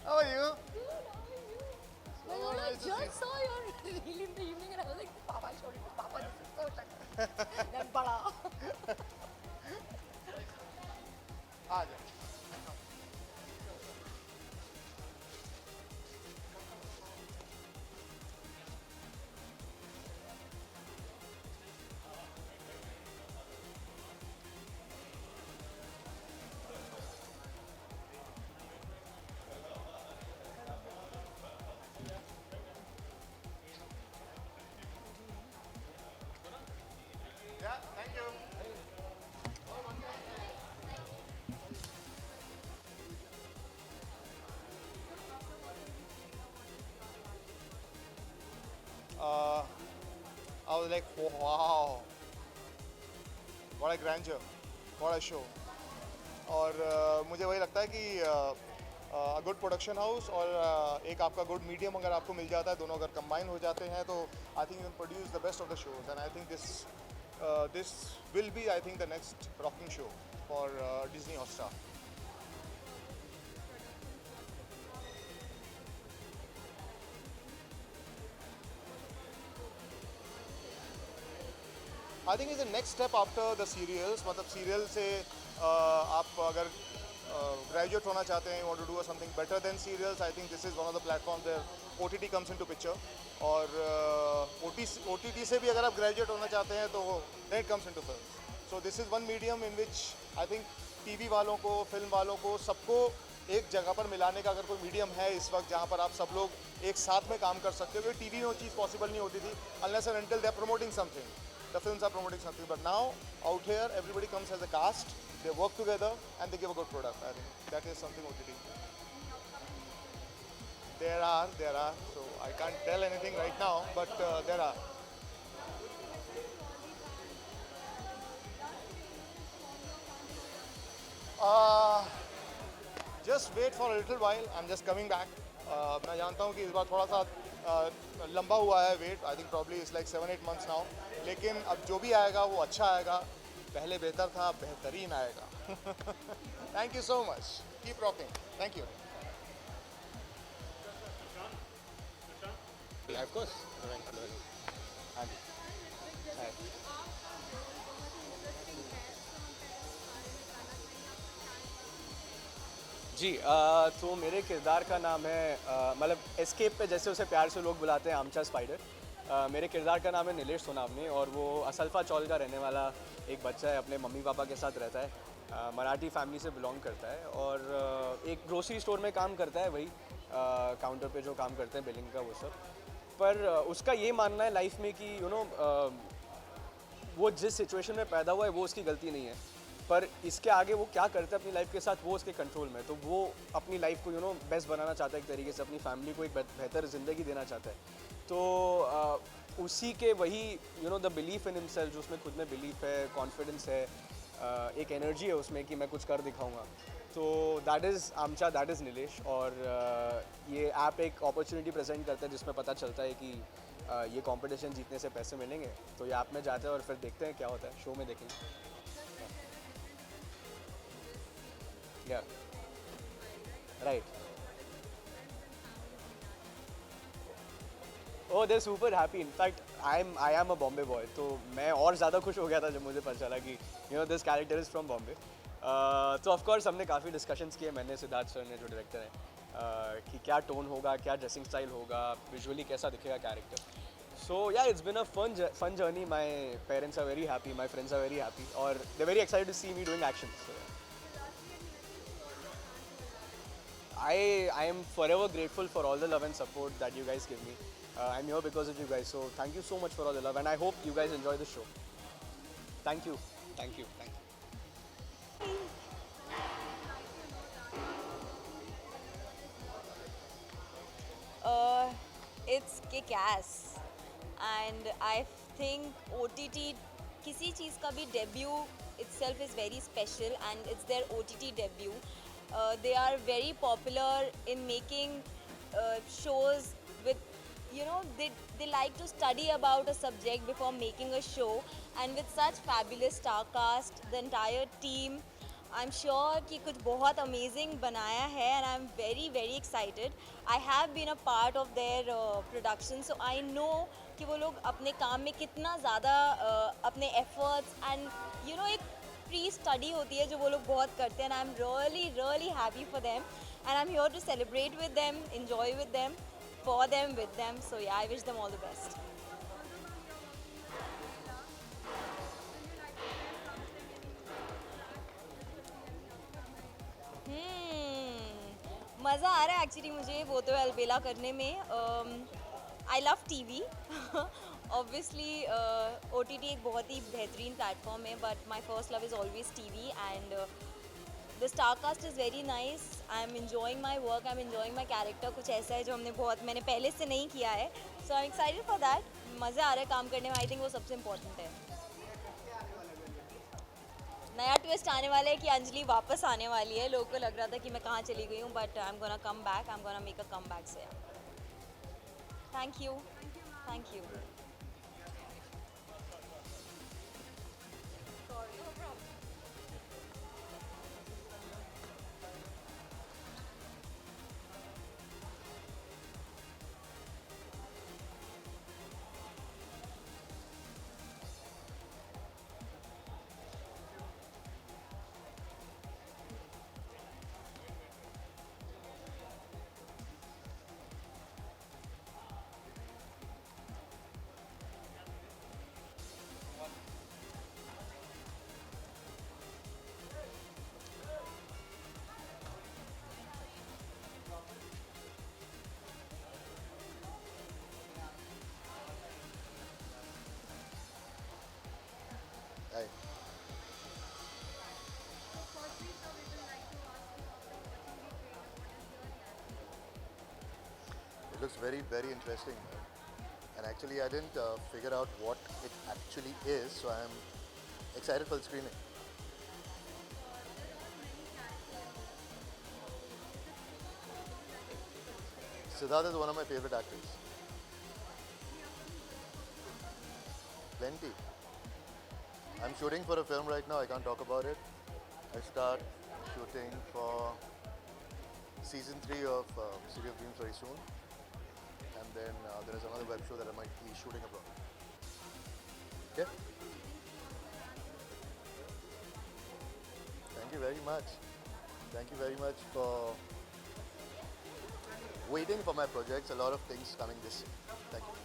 How are you? My God, I just saw your reel in the evening and I was like, Papa, I showed it to Papa, this is so shocking. Then bada. आ जाओ. Yeah, thank you. I was like, wow, what a grandeur, what a show. और मुझे वही लगता है कि good production house और एक आपका गुड मीडियम अगर आपको मिल जाता है, दोनों अगर कंबाइन हो जाते हैं तो I think you can produce the best of the shows and I think this will be I think the next rocking show for Disney Hotstar. I think is the next step after the serials. मतलब serial से आप अगर graduate होना चाहते हैं, you want to do something better than serials, I think this is one of the platform there OTT comes into picture. और OTT से भी अगर आप ग्रेजुएट होना चाहते हैं तो then it comes into film. So this is one medium in which I think TV वालों को, फिल्म वालों को, सबको एक जगह पर मिलाने का अगर कोई मीडियम है इस वक्त जहाँ पर आप सब लोग एक साथ में काम कर सकते हो. क्योंकि TV में वो चीज़ पॉसिबल नहीं होती थी unless and until they are promoting something. The films are promoting something, but now out here everybody comes as a cast, they work together and they give a good product. I think that is something OTT. There are. So I can't tell anything right now, but there are. Just wait for a little while. I'm just coming back. मैं जानता हूँ कि इस बार थोड़ा सा लंबा हुआ है wait. I think probably it's like 7-8 months now. लेकिन अब जो भी आएगा वो अच्छा आएगा. पहले बेहतर था, बेहतरीन आएगा. Thank you so much. Keep rocking. Thank you. Of course. हाँ जी. जी तो मेरे किरदार का नाम है मतलब एस्केप पे जैसे उसे प्यार से लोग बुलाते हैं आमचा स्पाइडर. मेरे किरदार का नाम है नीलेश सोनावनी और वो असल्फा चौल का रहने वाला एक बच्चा है. अपने मम्मी पापा के साथ रहता है. मराठी फैमिली से बिलोंग करता है और एक ग्रोसरी स्टोर में काम करता है. वही काउंटर पे जो काम करते हैं बिलिंग का वो सब. पर उसका ये मानना है लाइफ में कि वो जिस सिचुएशन में पैदा हुआ है वो उसकी गलती नहीं है. पर इसके आगे वो क्या करता है अपनी लाइफ के साथ वो उसके कंट्रोल में. तो वो अपनी लाइफ को बेस्ट बनाना चाहता है एक तरीके से. अपनी फैमिली को एक बेहतर ज़िंदगी देना चाहता है. तो उसी के वही द बिलीफ इन हिमसेल्फ, जो उसमें खुद में बिलीफ है, कॉन्फिडेंस है, एक एनर्जी है उसमें कि मैं कुछ कर दिखाऊंगा. तो दैट इज़ आमचा, दैट इज़ नीलेश. और ये ऐप एक अपॉर्चुनिटी प्रेजेंट करता है जिसमें पता चलता है कि ये कंपटीशन जीतने से पैसे मिलेंगे. तो ये ऐप में जाते हैं और फिर देखते हैं क्या होता है. शो में देखेंगे. Yeah. Right. Oh, they're super happy. In fact, I am a Bombay boy. तो मैं और ज़्यादा खुश हो गया था जब मुझे पता चला कि this character is from Bombay. तो of course हमने काफ़ी discussions किए. मैंने सिद्धार्थ सर ने जो डायरेक्टर हैं कि क्या टोन होगा, क्या ड्रेसिंग स्टाइल होगा, विजुअली कैसा दिखेगा character. So yeah, it's been a fun journey. My parents are very happy. My friends are very happy. और they're very excited to see me doing action. So, I am forever grateful for all the love and support that you guys give me. I'm here because of you guys, so thank you so much for all the love, and I hope you guys enjoy the show. Thank you. Thank you. Thank you. It's kick-ass, and I think OTT किसी चीज़ का भी debut itself is very special, and it's their OTT debut. They are very popular in making shows with, you know, they like to study about a subject before making a show, and with such fabulous star cast, the entire team, I'm sure कि कुछ बहुत amazing बनाया है, and I'm very very excited. I have been a part of their production, so I know कि वो लोग अपने काम में कितना ज़्यादा अपने efforts and you know एक pre-study होती है जो वो लोग बहुत करते हैं, and I'm really really happy for them, and I'm here to celebrate with them, enjoy with them, for them, with them. So yeah, I wish them all the best. मज़ा आ रहा है एक्चुअली मुझे वो तो अलबेला करने में. I love TV. Obviously OTT एक बहुत ही बेहतरीन प्लेटफॉर्म है, but my first love is always TV, and the star cast is very nice. I am enjoying my work, I am enjoying my character. कुछ ऐसा है जो मैंने पहले से नहीं किया है, so I am excited for that. मज़ा आ रहा है काम करने में. आई थिंक वो सबसे इम्पोर्टेंट है. नया ट्विस्ट आने वाला है कि अंजलि वापस आने वाली है. लोगों को लग रहा था कि मैं कहाँ चली गई हूँ, but I am gonna come back. I am gonna make a comeback. Say thank you. Thank you. Hi. It looks very, very interesting. And actually, I didn't figure out what it actually is, so I'm excited for the screening. Siddharth is one of my favorite actors. Plenty. I'm shooting for a film right now, I can't talk about it. I start shooting for season 3 of City of Dreams very soon. And then there is another web show that I might be shooting abroad. Okay? Thank you very much. Thank you very much for waiting for my projects. A lot of things coming this year. Thank you.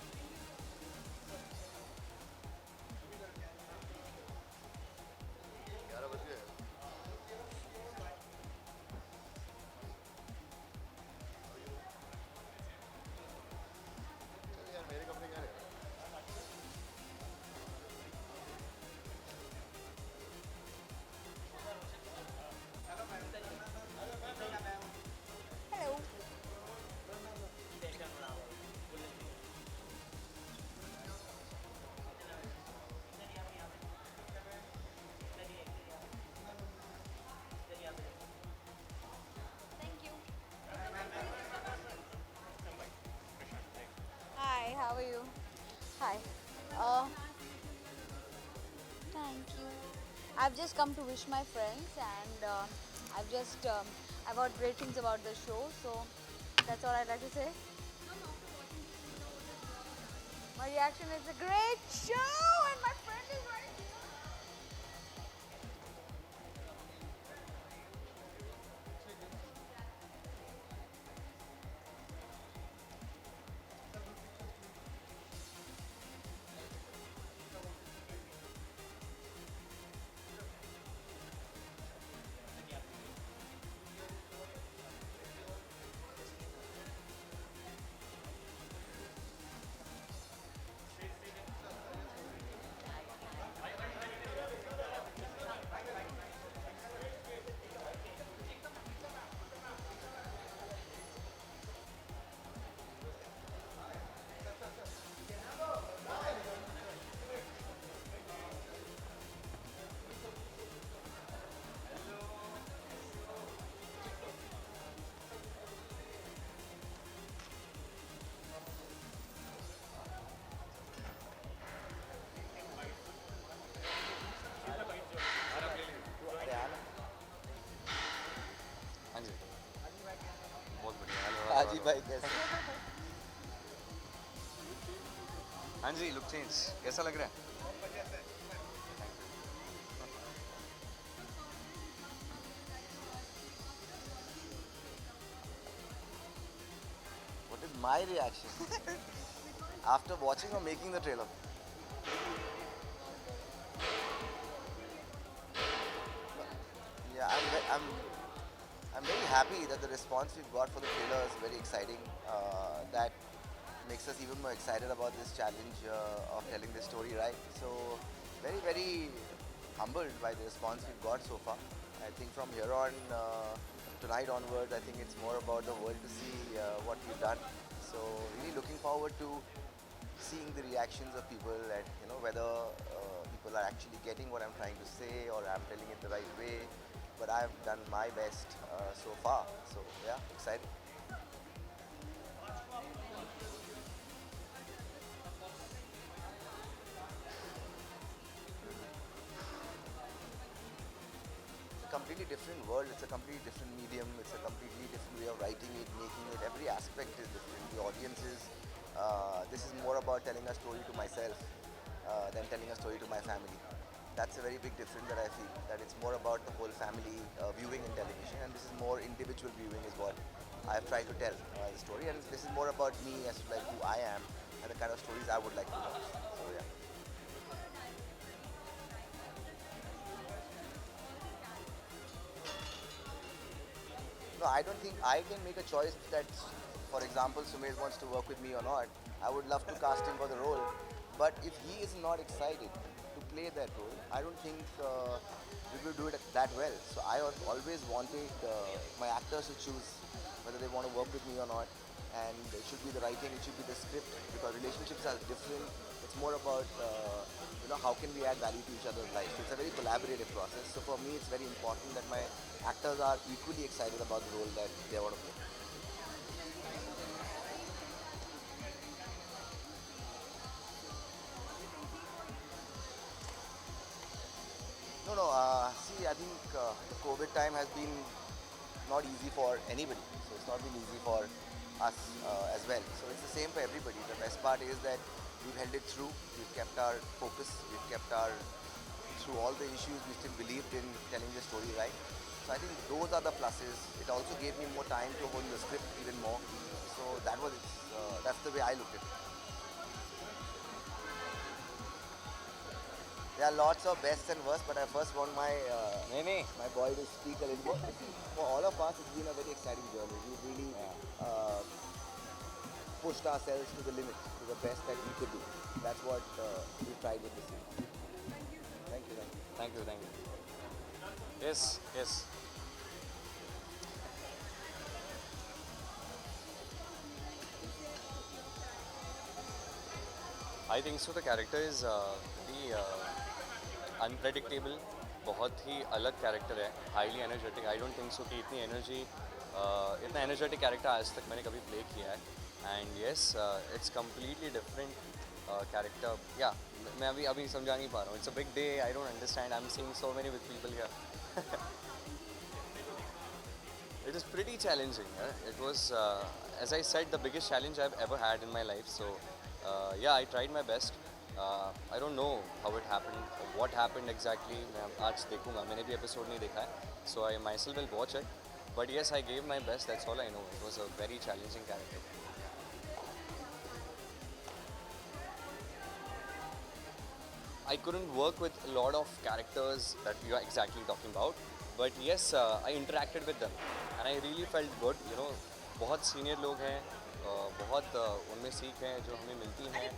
Hi, how are you? Hi. Thank you. I've just come to wish my friends, and I've heard great things about the show, so that's all I'd like to say. My reaction is a great show, and my friend is right here. मेरी bike है। हाँ जी, look change कैसा लग रहा है? What is my reaction after watching or making the trailer? Yeah, I'm very happy that the response we've got for the trailer is very exciting. That makes us even more excited about this challenge of telling this story right. So very humbled by the response we've got so far. I think from here on, tonight onwards, I think it's more about the world to see what we've done. So really looking forward to seeing the reactions of people and whether people are actually getting what I'm trying to say or I'm telling it the right way. But I've done my best so far. So yeah, excited. Completely different world, it's a completely different medium, it's a completely different way of writing it, making it, every aspect is different. The audiences, this is more about telling a story to myself than telling a story to my family. That's a very big difference that I feel, that it's more about the whole family viewing in television, and this is more individual viewing is what I've tried to tell the story, and this is more about me as to like who I am and the kind of stories I would like to watch. So yeah. No, I don't think I can make a choice that, for example, Sumesh wants to work with me or not. I would love to cast him for the role, but if he is not excited to play that role, I don't think we will do it that well. So I always wanted my actors to choose whether they want to work with me or not, and it should be the writing, it should be the script, because relationships are different. It's more about how can we add value to each other's lives. So it's a very collaborative process. So for me, it's very important that my actors are equally excited about the role that they want to play. No. See, I think the COVID time has been not easy for anybody. So it's not been easy for us as well. So it's the same for everybody. The best part is that we've held it through. We've kept our focus. We've kept through all the issues, we still believed in telling the story right. So I think those are the pluses. It also gave me more time to hone the script even more. So that's the way I looked at it. There are lots of bests and worst, but I first want my boy to speak a little bit. For all of us, it's been a very exciting journey. We've really pushed ourselves to the limit, to the best that we could do. That's what we tried with this series. Thank you. Yes. I think so. The character is very unpredictable. बहुत ही अलग character है, highly energetic. I don't think so कि इतना energetic character आज तक मैंने कभी play किया है. And yes, it's completely different character. या मैं अभी समझा नहीं पा रहा हूँ. It's a big day. I don't understand. I am seeing so many with people here. It is pretty challenging. It was, as I said, the biggest challenge I've ever had in my life. So, yeah, I tried my best. I don't know how it happened, what happened exactly. मैं आज देखूँगा. मैंने भी episode नहीं देखा है. So I myself will watch it. But yes, I gave my best. That's all I know. It was a very challenging character. I couldn't work with a lot of characters that you are exactly talking about. But yes, I interacted with them and I really felt good. बहुत senior लोग हैं, बहुत उनमें सीख हैं जो हमें मिलती हैं,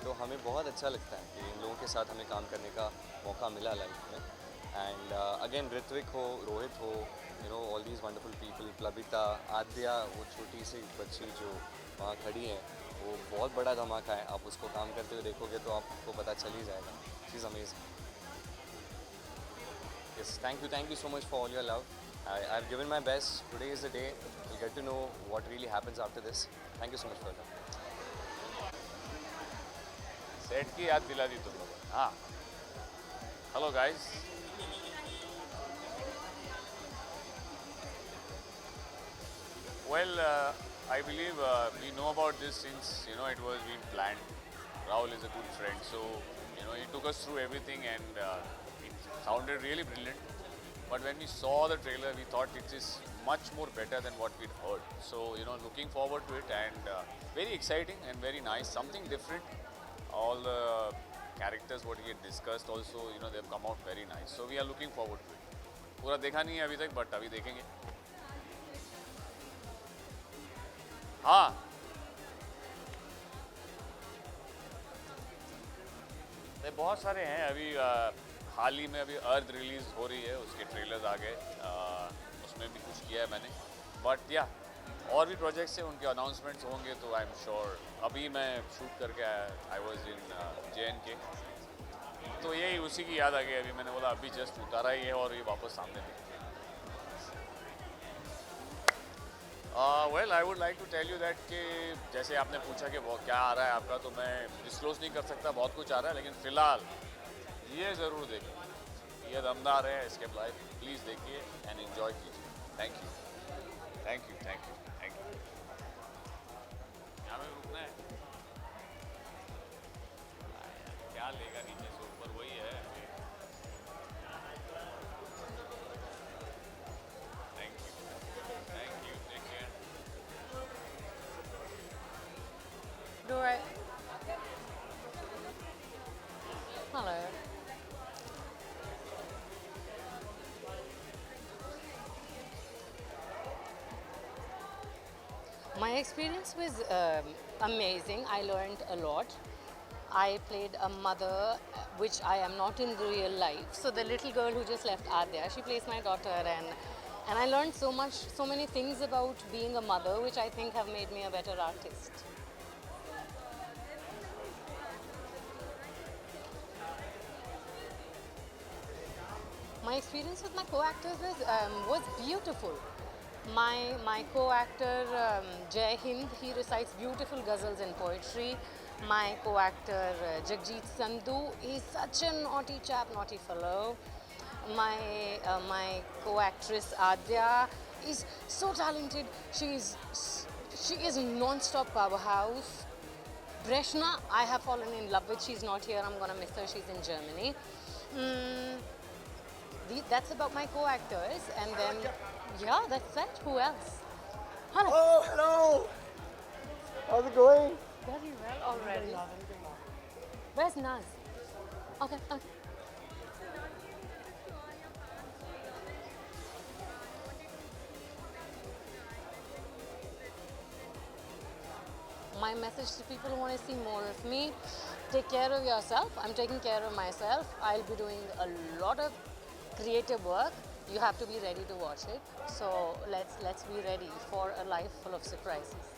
तो हमें बहुत अच्छा लगता है कि इन लोगों के साथ हमें काम करने का मौका मिला लाइफ में. एंड अगेन ऋत्विक हो, रोहित हो, ऑल दीज वंडरफुल पीपल, प्लबिता, आद्या, वो छोटी सी बच्ची जो वहाँ खड़ी है, वो बहुत बड़ा धमाका है. आप उसको काम करते हुए देखोगे तो आपको पता चल ही जाएगा. She is amazing. Yes, thank you so much for all your love. I've given my best. Today is the day. We'll get to know what really happens after this. Thank you so much for that. Set की याद दिला दी तुम लोगों ने. हाँ, hello guys. Well, I believe we know about this since it was being planned. Rahul is a good friend, so he took us through everything, and it sounded really brilliant. But when we saw the trailer, we thought it is much more better than what we'd heard. So looking forward to it, and very exciting and very nice, something different. All the characters what we had discussed also, they've come out very nice. So we are looking forward to it. पूरा देखा नहीं है अभी तक, but अभी देखेंगे. हाँ, बहुत सारे हैं अभी. हाल ही में अभी अर्थ रिलीज हो रही है, उसके ट्रेलर्स आ गए, उसमें भी कुछ किया है मैंने. बट या और भी प्रोजेक्ट्स हैं, उनके अनाउंसमेंट्स होंगे तो आई एम श्योर. अभी मैं शूट करके आया, आई वाज इन JNK, तो यही उसी की याद आ गई. अभी मैंने बोला अभी जस्ट उतारा ही है और ये वापस सामने दिखा. Well, I would like to tell you that कि जैसे आपने पूछा कि वो क्या आ रहा है आपका, तो मैं डिस्क्लोज नहीं कर सकता. बहुत कुछ आ रहा है, लेकिन फ़िलहाल ये ज़रूर देखिए, ये दमदार है. एस्केप लाइफ प्लीज़ देखिए एंड एंजॉय कीजिए. Thank you, thank you, thank you, thank you. यहाँ में रुकना है, क्या लेगा नीचे से ऊपर, वही है. Thank you, thank you, take care. Do I? Hello. My experience was amazing. I learned a lot. I played a mother, which I am not in the real life. So the little girl who just left Adya, she plays my daughter, and I learned so much, so many things about being a mother, which I think have made me a better artist. My experience with my co-actors was beautiful. My co-actor Jai Hind, he recites beautiful ghazals and poetry. My co-actor Jagjit Sandhu, he's such a naughty chap, naughty fellow. My co-actress Adya is so talented. She is a non-stop powerhouse. Breshna, I have fallen in love with. She's not here. I'm gonna miss her. She's in Germany. That's about my co-actors, and then yeah, that's it. Who else? Hello. Oh, hello. How's it going? Very well already. Where's Naz? Okay, okay. My message to people who want to see more of me: take care of yourself. I'm taking care of myself. I'll be doing a lot of creative work. You have to be ready to watch it. So let's be ready for a life full of surprises.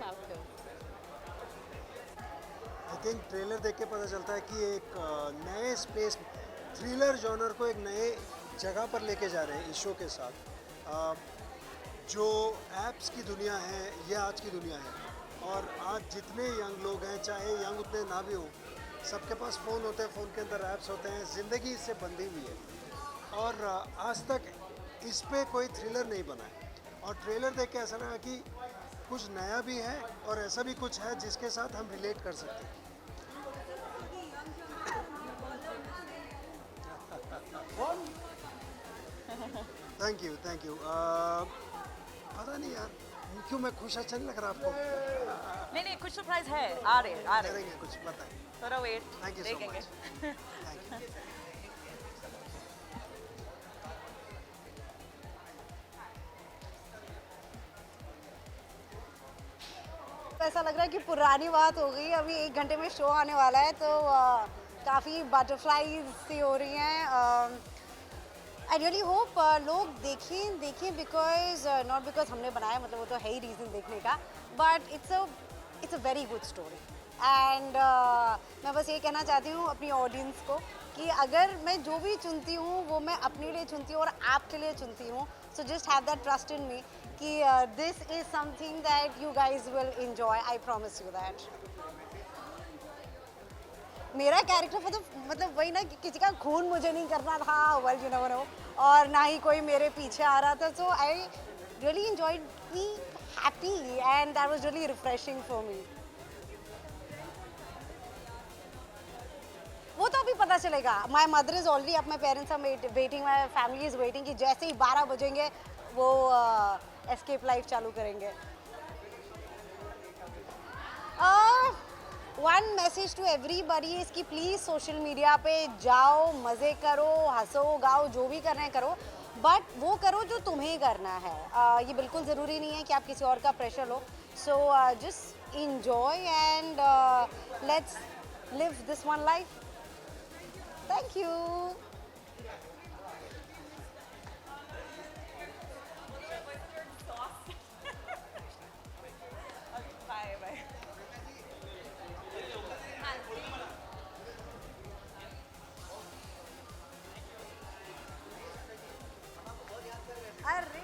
Welcome. I think trailer देख के पता चलता है कि एक नए space, thriller genre को एक नए जगह पर लेके जा रहे हैं इस शो के साथ. जो ऐप्स की दुनिया है, ये आज की दुनिया है, और आज जितने यंग लोग हैं, चाहे यंग उतने ना भी हों, सबके पास फ़ोन होते हैं, फ़ोन के अंदर ऐप्स होते हैं, ज़िंदगी इससे बंधी हुई है. और आज तक इस पे कोई थ्रिलर नहीं बना है, और ट्रेलर देख के ऐसा लगा कि कुछ नया भी है और ऐसा भी कुछ है जिसके साथ हम रिलेट कर सकते हैं. Thank you, thank you. पता नहीं यार क्यों मैं खुश, अच्छा नहीं लग रहा आपको? नहीं नहीं, कुछ सरप्राइज है, आ रहे करेंगे कुछ, बताएं. थोड़ा वेट, थैंक यू सो देखेंगे. मच. Thank you. ऐसा लग रहा है कि पुरानी बात हो गई. अभी 1 घंटे में शो आने वाला है, तो काफ़ी बटरफ्लाईज सी हो रही हैं. आई रियली होप लोग देखें बिकॉज नॉट बिकॉज हमने बनाया, मतलब वो तो है ही रीज़न देखने का, but it's a very good story. And मैं बस ये कहना चाहती हूँ अपनी ऑडियंस को कि अगर मैं जो भी चुनती हूँ वो मैं अपने लिए चुनती हूँ और आपके लिए चुनती हूँ. So just have that trust in me कि this is something that you guys will enjoy. I promise you that. मेरा कैरेक्टर मतलब वही ना कि किसी का खून मुझे नहीं करना था, वेल यू नेवर नो, और ना ही कोई मेरे पीछे आ रहा था. सो really enjoyed being happy, and that was really refreshing for me. वो तो अभी पता चलेगा. My mother is already up, my parents are waiting, my family is waiting कि जैसे ही 12 बजेंगे वो escape life चालू करेंगे. One message to everybody is कि please social media पे जाओ, मज़े करो, हंसो, गाओ, जो भी करना है करो, but वो करो जो तुम्हें करना है. ये बिल्कुल ज़रूरी नहीं है कि आप किसी और का pressure low. So just enjoy and let's live this one life. Thank you. Bye bye. अरे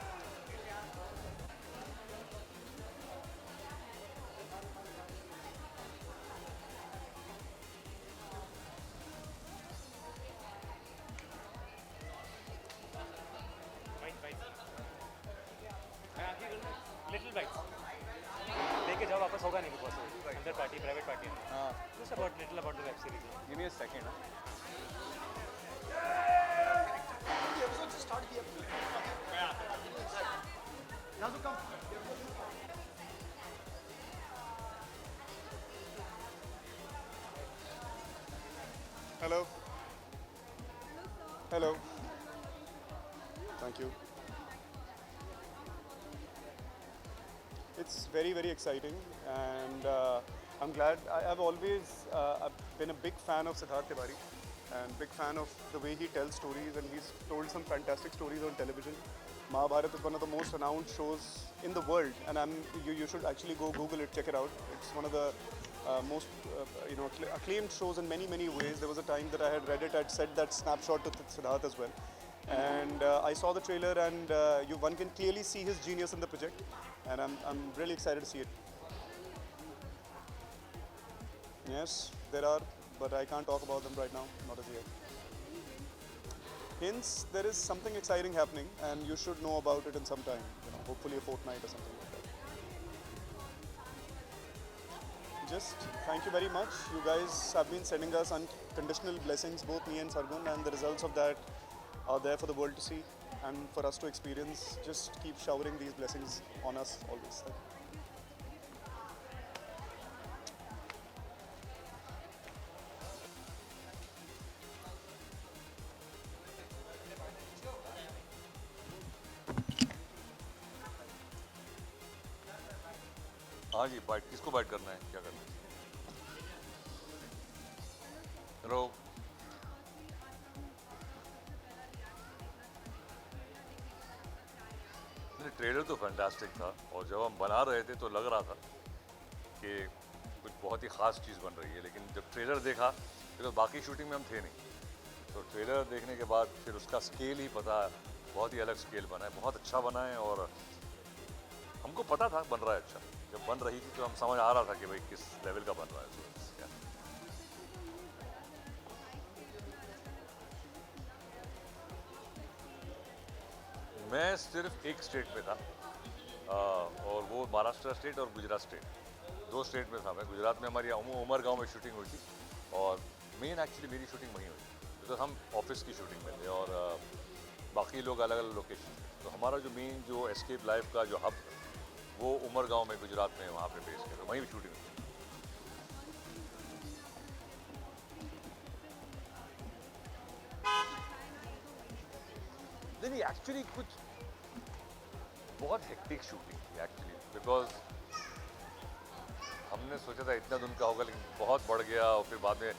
लिटिल बाइट्स लेके जाओ, वापस होगा नहीं बिकॉज अंदर पार्टी, प्राइवेट पार्टी है. हाँ, just about little about the web series. Give me a second. Hello. Hello. Thank you. It's very, very exciting, and I'm glad. I've always been a big fan of Siddharth Tiwari, and big fan of the way he tells stories, and he's told some fantastic stories on television. Mahabharata is one of the most renowned shows in the world, and you should actually go Google it, check it out. It's one of the most acclaimed shows in many, many ways. There was a time that I had read it, I'd said that snapshot to Siddharth as well. And I saw the trailer, and one can clearly see his genius in the project, and I'm really excited to see it. Yes, there are, but I can't talk about them right now, not as yet. Hints, there is something exciting happening, and you should know about it in some time, hopefully a fortnight or something like that. Just thank you very much. You guys have been sending us unconditional blessings, both me and Sargun, and the results of that are there for the world to see and for us to experience. Just keep showering these blessings on us always. Thank you. हाँ जी, bite किसको bite करना है, क्या करना है? Hello. Trailer तो fantastic था, और जब हम बना रहे थे तो लग रहा था कि कुछ बहुत ही ख़ास चीज़ बन रही है, लेकिन जब ट्रेलर देखा तो बाकी शूटिंग में हम थे नहीं, तो ट्रेलर देखने के बाद फिर उसका स्केल ही पता, बहुत ही अलग स्केल बना है, बहुत अच्छा बना है, और हमको पता था बन रहा है अच्छा. जब बन रही थी तो हम समझ आ रहा था कि भाई किस लेवल का बन रहा है. क्या मैं सिर्फ एक स्टेट में था, और वो महाराष्ट्र स्टेट और गुजरात स्टेट, दो स्टेट में था मैं. गुजरात में हमारी उमर गांव में शूटिंग हुई थी, और मेन एक्चुअली मेरी शूटिंग वहीं हुई, तो हम ऑफिस की शूटिंग में थे, और बाकी लोग अलग अलग लोकेशन. तो हमारा जो मेन जो एस्केप लाइफ का जो हब, वो उमर गांव में गुजरात में वहाँ पे बेस किया, तो वहीं शूटिंग हुई. नहीं, एक्चुअली कुछ बहुत हेक्टिक शूटिंग थी एक्चुअली, बिकॉज हमने सोचा था इतना दिन का होगा, लेकिन बहुत बढ़ गया, और फिर बाद में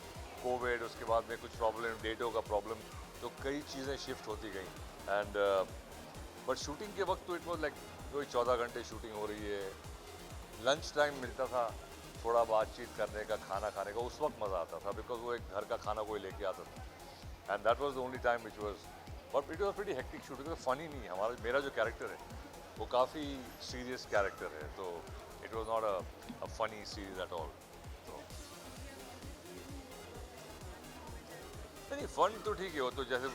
कोविड, उसके बाद में कुछ प्रॉब्लम, डेटों का प्रॉब्लम, तो कई चीज़ें शिफ्ट होती गई. एंड बट शूटिंग के वक्त तो इट वॉज लाइक कोई 14 घंटे शूटिंग हो रही है. लंच टाइम मिलता था थोड़ा बातचीत करने का, खाना खाने का, उस वक्त मज़ा आता था, बिकॉज वो एक घर का खाना कोई लेके आता था. And that was the only time which was, but it was pretty hectic shooting. तो फनी नहीं है मेरा जो कैरेक्टर है वो काफ़ी सीरियस कैरेक्टर है, तो it was not a funny series at all. तो नहीं, फन तो ठीक है, वो तो जैसे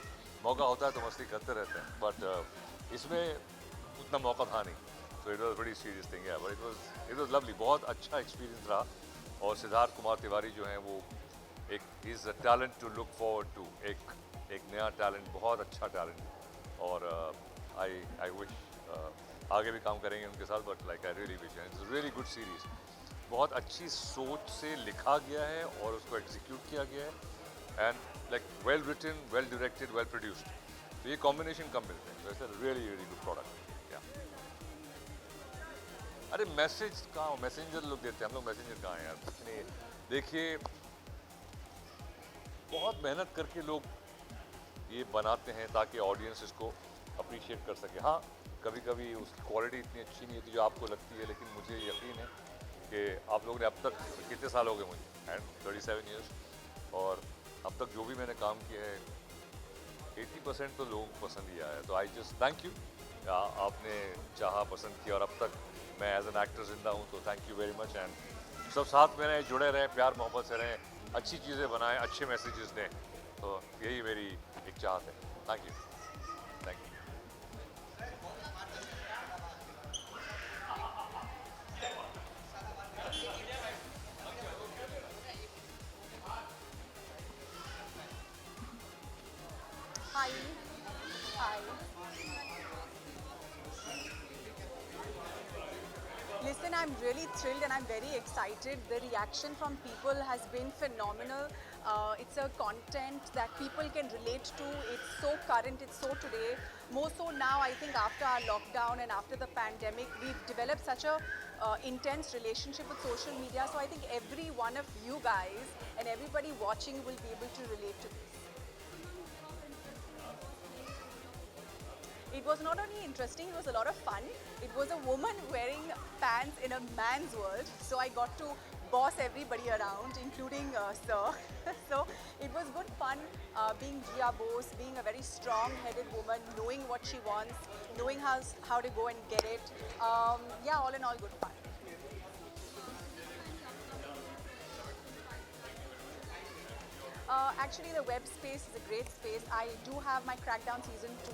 मौका होता है तो मस्ती करते रहते हैं, बट इसमें उतना मौका था नहीं, so it was a pretty serious thing, yeah, but it was lovely, बहुत अच्छा experience रहा। और सिद्धार्थ कुमार तिवारी जो हैं वो एक is a talent to look forward to, एक नया टैलेंट, बहुत अच्छा टैलेंट, और आई विश आगे भी काम करेंगे उनके साथ, but like I really wish, it's a really good series, बहुत अच्छी सोच से लिखा गया है और उसको एग्जीक्यूट किया गया है, and like well written, well directed, well produced, तो ये कॉम्बिनेशन कम मिलते हैं, तो it's a really really good product. अरे मैसेज कहाँ, मैसेंजर लोग देते हैं, हम लोग मैसेंजर कहाँ हैं यार, कुछ नहीं। देखिए बहुत मेहनत करके लोग ये बनाते हैं ताकि ऑडियंस इसको अप्रिशिएट कर सके। हाँ, कभी कभी उसकी क्वालिटी इतनी अच्छी नहीं होती जो आपको लगती है, लेकिन मुझे यकीन है कि आप लोगों ने अब तक, कितने साल हो गए मुझे, एंड 37 ईयर्स, और अब तक जो भी मैंने काम किया है 80% तो लोगों को पसंद ही आया है, तो आई जस्ट थैंक यू, आपने चाहा, पसंद किया, और अब तक मैं एज एन एक्टर जिंदा हूँ, तो thank you very much, and सब साथ में रहें, जुड़े रहें, प्यार मोहब्बत से रहें, अच्छी चीज़ें बनाएं, अच्छे मैसेजेस दें, तो यही मेरी एक चाहत है। Thank you, thank you. Hi. Hi. Listen, I'm really thrilled and I'm very excited. The reaction from people has been phenomenal. It's a content that people can relate to. It's so current, it's so today. More so now, I think after our lockdown and after the pandemic, we've developed such a intense relationship with social media. So I think every one of you guys and everybody watching will be able to relate to this. It was not only interesting, it was a lot of fun. It was a woman wearing pants in a man's world, so I got to boss everybody around, including Sir. So it was good fun being Jia Bose, being a very strong-headed woman, knowing what she wants, knowing how to go and get it. Yeah, all in all, good fun. Actually, the web space is a great space. I do have my Crackdown Season 2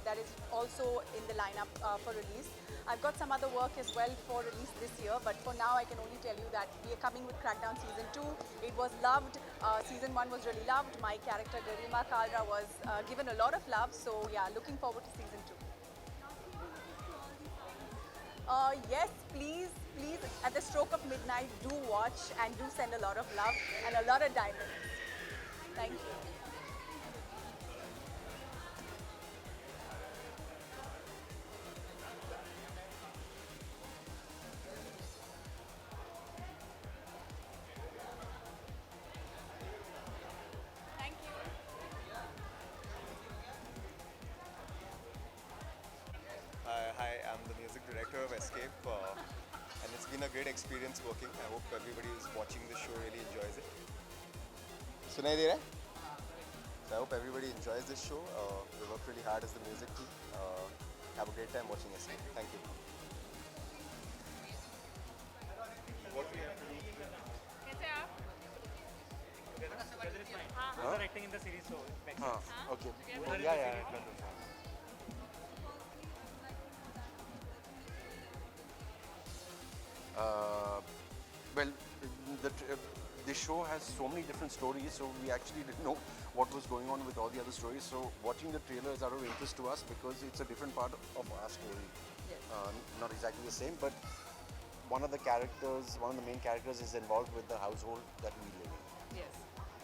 that is also in the lineup for release. I've got some other work as well for release this year, but for now I can only tell you that we are coming with Crackdown Season 2. It was loved. Season 1 was really loved. My character Garima Kalra was given a lot of love, so yeah, looking forward to Season 2. Yes, please, at the stroke of midnight, do watch and do send a lot of love and a lot of diamonds. Thank you. Thank you. Hi, I'm the music director of Escape, and it's been a great experience working. I hope everybody who's watching the show really enjoys it. Sunai de raha hai? So I hope everybody enjoys this show. We work really hard as the music team. Have a great time watching Escape. Thank you. What we have to do? कैसे आप? Weather is fine. Both are acting in the series, so it makes sense. Okay. Weather is Yeah, the yeah. series. Well, the show has so many different stories, so we actually didn't know what was going on with all the other stories. So watching the trailer is out of interest to us because it's a different part of our story. Yes. Not exactly the same, but one of the main characters is involved with the household that we live in. Yes.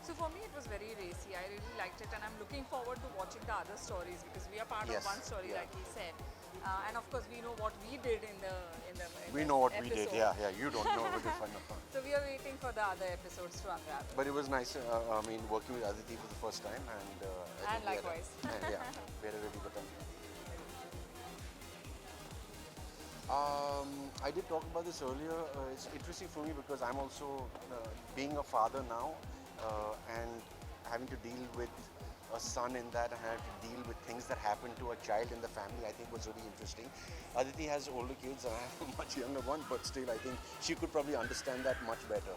So for me it was very racy. I really liked it and I'm looking forward to watching the other stories because we are part Yes, of one story yeah. like he said. And of course we know what we did in the We know what we episode. did, yeah. You don't know what it's fun. So we are waiting for the other episodes to unravel. But it was nice, working with Aditi for the first time, and I And think likewise. we had a really good time. I did talk about this earlier. It's interesting for me because I'm also being a father now and having to deal with a son in that and have to deal with things that happen to a child in the family. I think was really interesting. Aditi has older kids and I have a much younger one, but still I think she could probably understand that much better.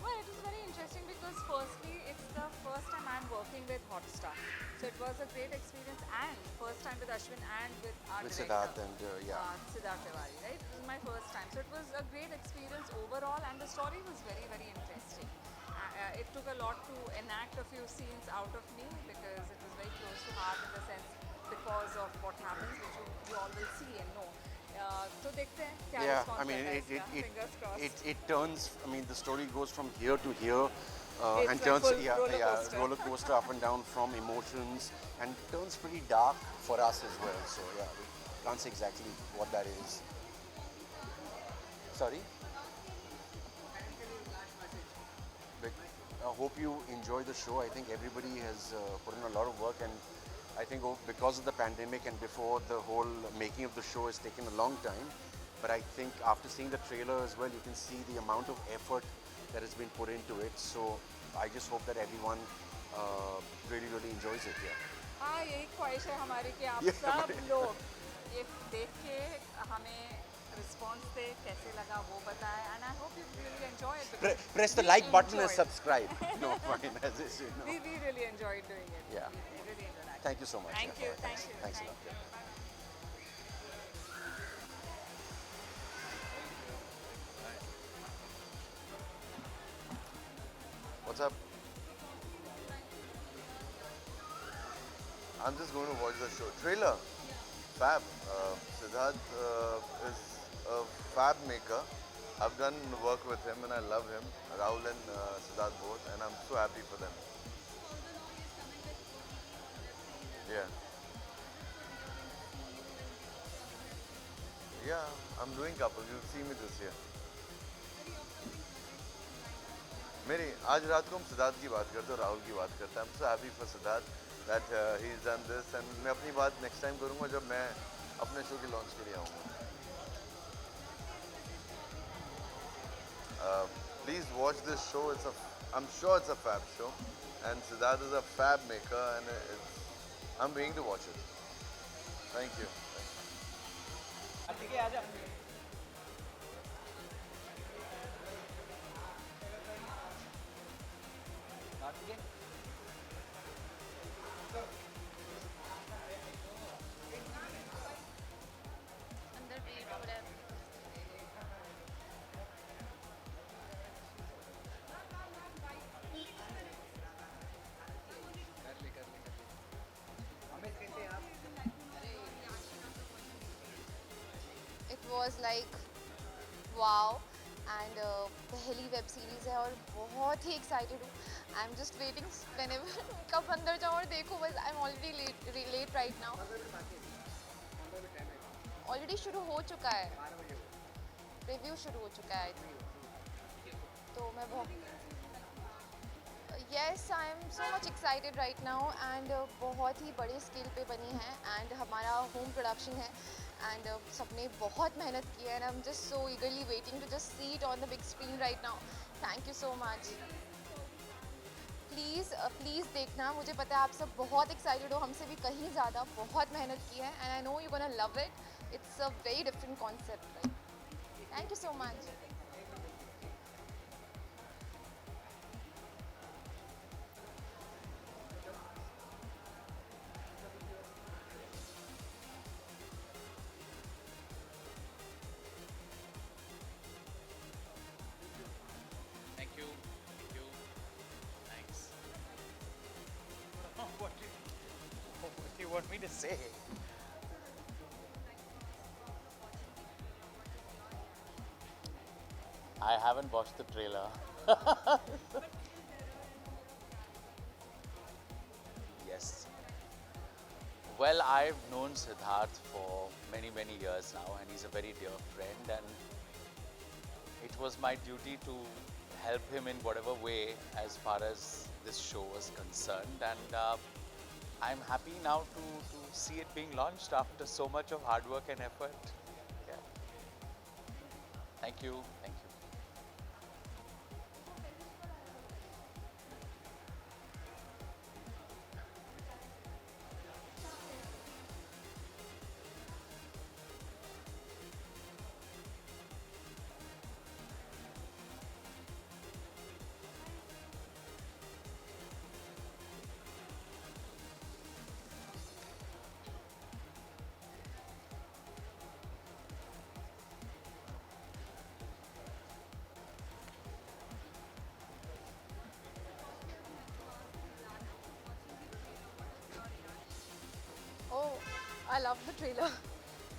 Well, it was very interesting because firstly, it's the first time I'm working with Hotstar. So it was a great experience and first time with Ashwin and with our With director. Siddharth and Siddharth Tiwari, right? It was my first time. So it was a great experience overall and the story was very, very interesting. It took a lot to enact a few scenes out of me because it was very close to heart in the sense because of what happens, which you all will see and know. तो देखते हैं क्या Yeah, response I mean, रहता है इसका. Fingers crossed. it turns. I mean, the story goes from here to here, It's and like turns full roller coaster. roller coaster up and down from emotions, and turns pretty dark for us as well. So yeah, we can't say exactly what that is. Sorry. I hope you enjoy the show. I think everybody has put in a lot of work, and I think because of the pandemic and before the whole making of the show has taken a long time. But I think after seeing the trailer as well, you can see the amount of effort that has been put into it. So I just hope that everyone really, really enjoys it. Yeah. हाँ यही ख्वाहिश है हमारी कि आप ये सब हमारी- लोग ये देख के हमें रिस्पॉन्स दे कैसे लगा वो बताएं and I hope you really enjoy it because Press the we like button and enjoyed. subscribe. No, fine, as I say, no. We really enjoyed doing it. Yeah. We really enjoyed it. Thank you so much. Thank Yeah, you. all right, Thank you. Thanks a Thank lot. you. What's up? I'm just going to watch the show. Trailer. Fab. Siddharth is a fab maker. I've done work with him and I love him. Rahul and Siddharth both, and I'm so happy for them. Yeah. Yeah, I'm doing couple. You'll see me this year. मेरी आज रात को हम सिद्धार्थ की बात करते हैं और राहुल की बात करते हैं. I'm so happy for Siddharth that he's done this, and मैं अपनी बात next time करूँगा जब मैं अपने शो की लॉन्च के लिए आऊँगा. Please watch this show. I'm sure it's a fab show, and Siddharth is a fab maker, and I'm waiting to watch it. Thank you. It was like wow and पहली web series है और बहुत ही excited हूँ. I am just waiting whenever कब अंदर जाऊँ और देखो. बस I am already late right now. Already शुरू हो चुका है. रिव्यू शुरू हो चुका है. तो मैं बहुत Yes, I am so much excited right now and बहुत ही बड़े स्केल पे बनी है and हमारा होम प्रोडक्शन है and सबने बहुत मेहनत की है and I'm just so eagerly waiting to just see it on the big screen right now. Thank you so much. Please देखना. मुझे पता है आप सब बहुत एक्साइटेड हो हमसे भी कहीं ज़्यादा. बहुत मेहनत की है and I know you're gonna love it. It's a very different concept. Right? Thank you so much. Thank you. Thank you. Thanks. What do you want me to say? I haven't watched the trailer. Yes. Well, I've known Siddharth for many, many years now, and he's a very dear friend. And it was my duty to help him in whatever way as far as this show was concerned. And I'm happy now to see it being launched after so much of hard work and effort. Yeah. Thank you. Thank you. I love the trailer.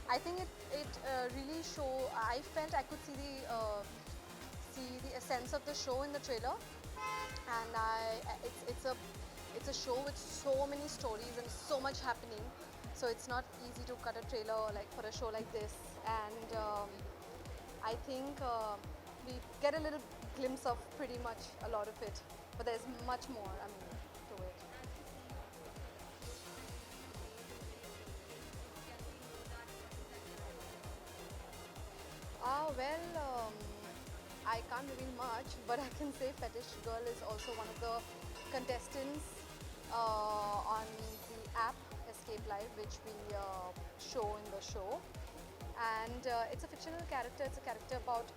I think it really I felt I could see the essence of the show in the trailer, and it's a show with so many stories and so much happening. So it's not easy to cut a trailer like for a show like this, and I think we get a little glimpse of pretty much a lot of it, but there's much more. I mean, to it. I can't reveal much, but I can say Fetish Girl is also one of the contestants on the app Escape Live, which we show in the show. And it's a fictional character. It's a character about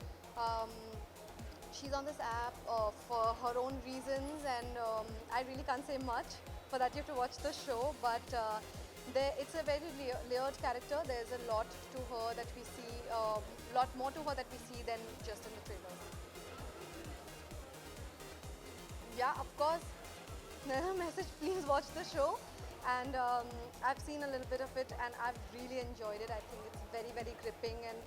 she's on this app for her own reasons, and I really can't say much. For that, you have to watch the show. But it's a very layered character. There's a lot to her that we see, lot more to her that we see than just in the trailers. Yeah, of course. Message, please watch the show. And I've seen a little bit of it, and I've really enjoyed it. I think it's very, very gripping, and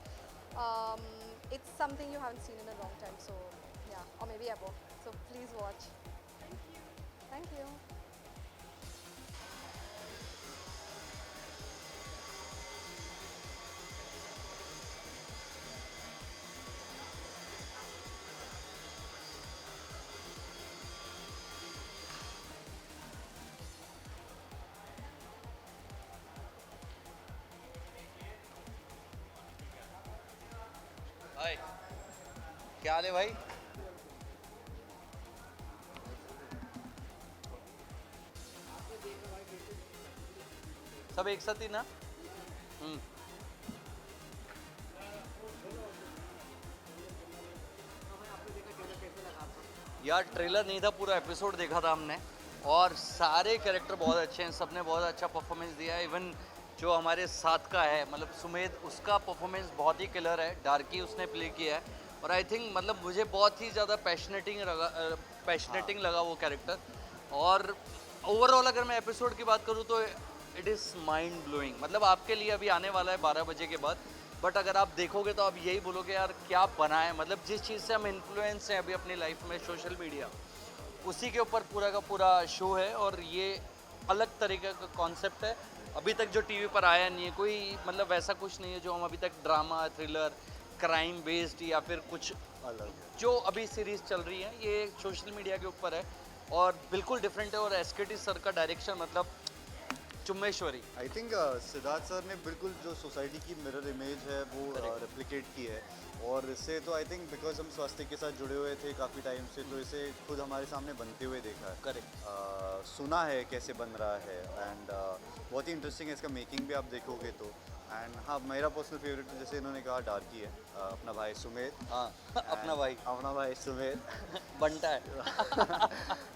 it's something you haven't seen in a long time. So yeah, or maybe ever. So please watch. Thank you. Thank you. हाय, क्या हाल है भाई? सब एक साथ ही ना? यार trailer नहीं था, पूरा एपिसोड देखा था हमने, और सारे कैरेक्टर बहुत अच्छे हैं, सबने बहुत अच्छा परफॉर्मेंस दिया है। इवन जो हमारे साथ का है, मतलब सुमेध, उसका परफॉर्मेंस बहुत ही क्लियर है, डार्की उसने प्ले किया है, और आई थिंक मतलब मुझे बहुत ही ज़्यादा पैशनेटिंग लगा वो कैरेक्टर। और ओवरऑल अगर मैं एपिसोड की बात करूँ तो इट इज़ माइंड ब्लोइंग। मतलब आपके लिए अभी आने वाला है 12 बजे के बाद, बट अगर आप देखोगे तो आप यही बोलोगे यार क्या बना है। मतलब जिस चीज़ से हम इन्फ्लुएंस हैं अभी अपनी लाइफ में, सोशल मीडिया, उसी के ऊपर पूरा का पूरा शो है, और ये अलग तरीके का कॉन्सेप्ट है। अभी तक जो टीवी पर आया नहीं है कोई, मतलब वैसा कुछ नहीं है जो हम अभी तक ड्रामा, थ्रिलर, क्राइम बेस्ड या फिर कुछ अलग जो अभी सीरीज़ चल रही है, ये सोशल मीडिया के ऊपर है और बिल्कुल डिफरेंट है। और एसकेटी सर का डायरेक्शन मतलब चुम्मेश्वरी। आई थिंक सिद्धार्थ सर ने बिल्कुल जो सोसाइटी की मिरर इमेज है वो रेप्लिकेट की है, और इससे तो आई थिंक बिकॉज हम स्वास्थ्य के साथ जुड़े हुए थे काफ़ी टाइम से, तो इसे खुद हमारे सामने बनते हुए देखा है। करेक्ट। सुना है कैसे बन रहा है, एंड बहुत ही इंटरेस्टिंग है इसका मेकिंग भी आप देखोगे तो। एंड हाँ, मेरा पर्सनल फेवरेट जैसे इन्होंने कहा डार्की है, अपना भाई सुमेध। हाँ अपना भाई सुमेध बनता है।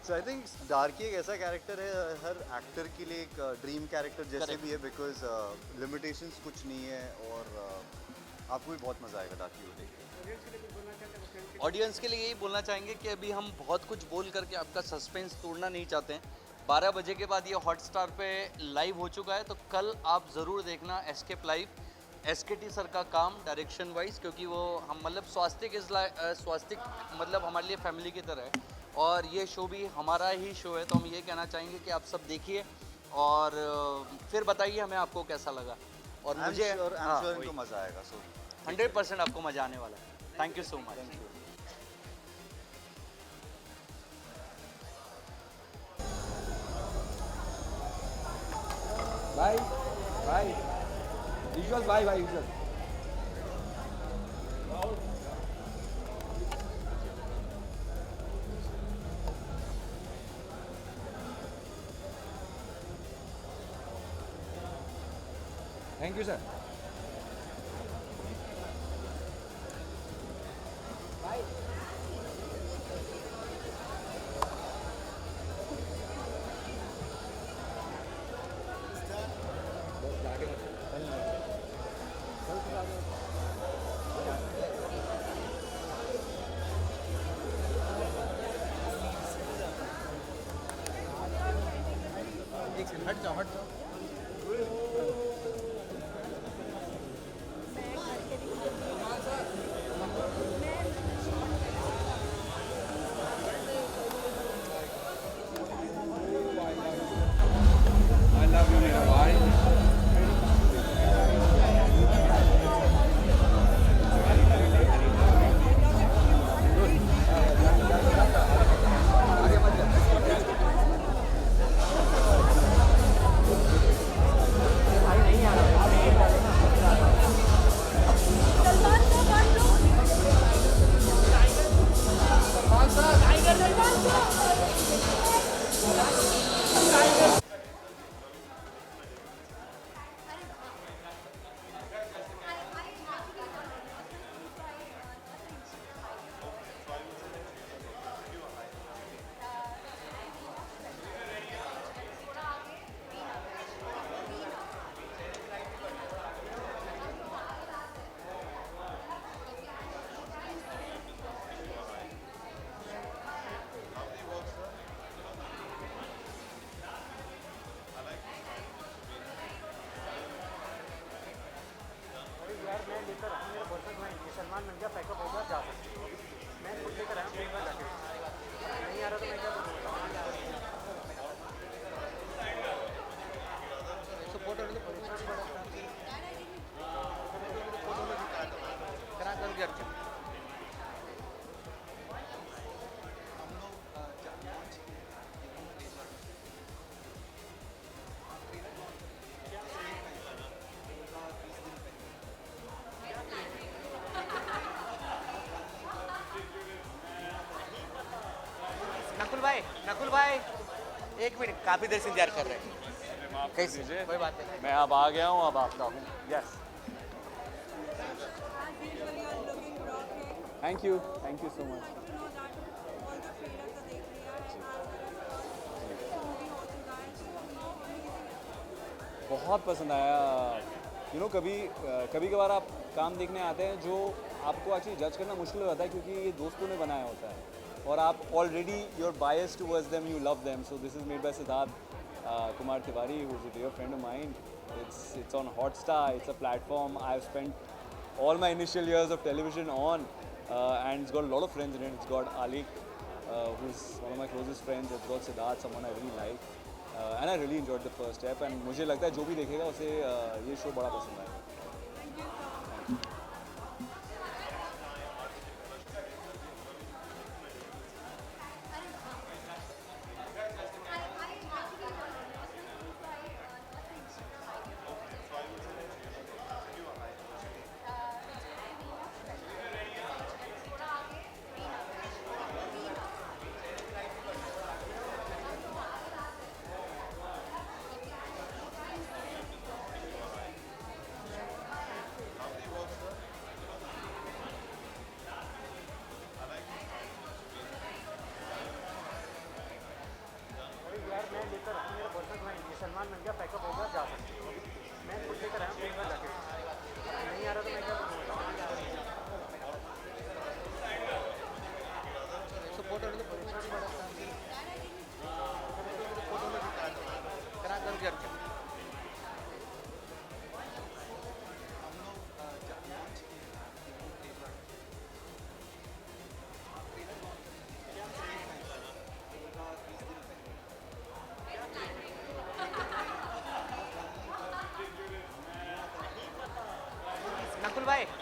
सो आई थिंक डार्की एक ऐसा कैरेक्टर है, हर एक्टर के लिए एक ड्रीम कैरेक्टर जैसे भी है, बिकॉज लिमिटेशंस कुछ नहीं है, और आपको भी बहुत मज़ा आएगा डार्की को देख के। ऑडियंस के लिए यही बोलना चाहेंगे कि अभी हम बहुत कुछ बोल करके आपका सस्पेंस तोड़ना नहीं चाहते हैं। 12 बजे के बाद ये हॉटस्टार पे लाइव हो चुका है, तो कल आप ज़रूर देखना एस्केप लाइव। एसकेटी सर का काम डायरेक्शन वाइज, क्योंकि वो हम मतलब स्वास्थ्य मतलब हमारे लिए फैमिली की तरह है, और ये शो भी हमारा ही शो है, तो हम ये कहना चाहेंगे कि आप सब देखिए और फिर बताइए हमें आपको कैसा लगा। और मुझे इनको मज़ा आएगा, सो 100% आपको मज़ा आने वाला है। Thank you so much. Bye. Usual, bye, usual. Thank you, sir. Bye. हट जाओ। नकुल भाई एक मिनट, काफ़ी देर से इंतजार कर रहे हैं। कैसे? कोई बात नहीं। मैं अब आ गया हूँ, अब आपका हूँ। Yes, thank you so much. बहुत पसंद आया। कभी कभार आप काम देखने आते हैं जो आपको एक्चुअली जज करना मुश्किल हो जाता है क्योंकि ये दोस्तों ने बनाया होता है और आप already your bias towards them, you love them. So this is made by Siddharth Kumar Tiwari, who is a dear friend of mine. It's on Hotstar. It's a platform I've spent all my initial years of television on, and it's got a lot of friends in it. It's got Alik, who's one of my closest friends. It's got Siddharth, someone I really like, and I really enjoyed the first step. And मुझे लगता है जो भी देखेगा उसे ये show बड़ा पसंद आएगा। सलमान बन गया, पैकअप हो गया, जा सकते हो। मैं खुद लेकर आया हूँ, एक बार जाके नहीं आ रहा तो मैं क्या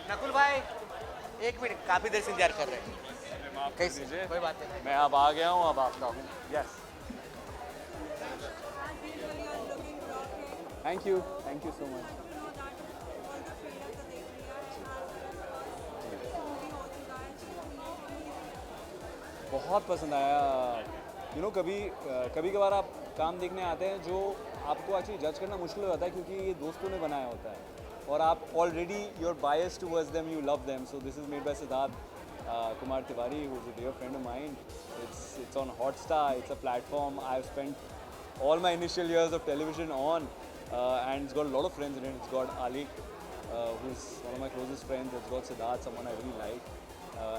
नकुल भाई एक मिनट, काफ़ी देर से इंतजार कर रहे हैं। कैसे? कोई बात नहीं। मैं अब आ गया हूँ, अब आपका हूँ। Yes, thank you so much. बहुत पसंद आया। कभी कभार आप काम देखने आते हैं जो आपको एक्चुअली जज करना मुश्किल हो जाता है क्योंकि ये दोस्तों ने बनाया होता है और आप already your bias towards them, you love them. So this is made by Siddharth Kumar Tiwari, who is a dear friend of mine. It's on Hotstar. It's a platform I've spent all my initial years of television on, and it's got a lot of friends in it. It's got Alik, who's one of my closest friends. It's got Siddharth, someone I really like,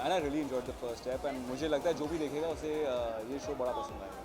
and I really enjoyed the first step. And मुझे लगता है जो भी देखेगा उसे ये show बड़ा पसंद आएगा।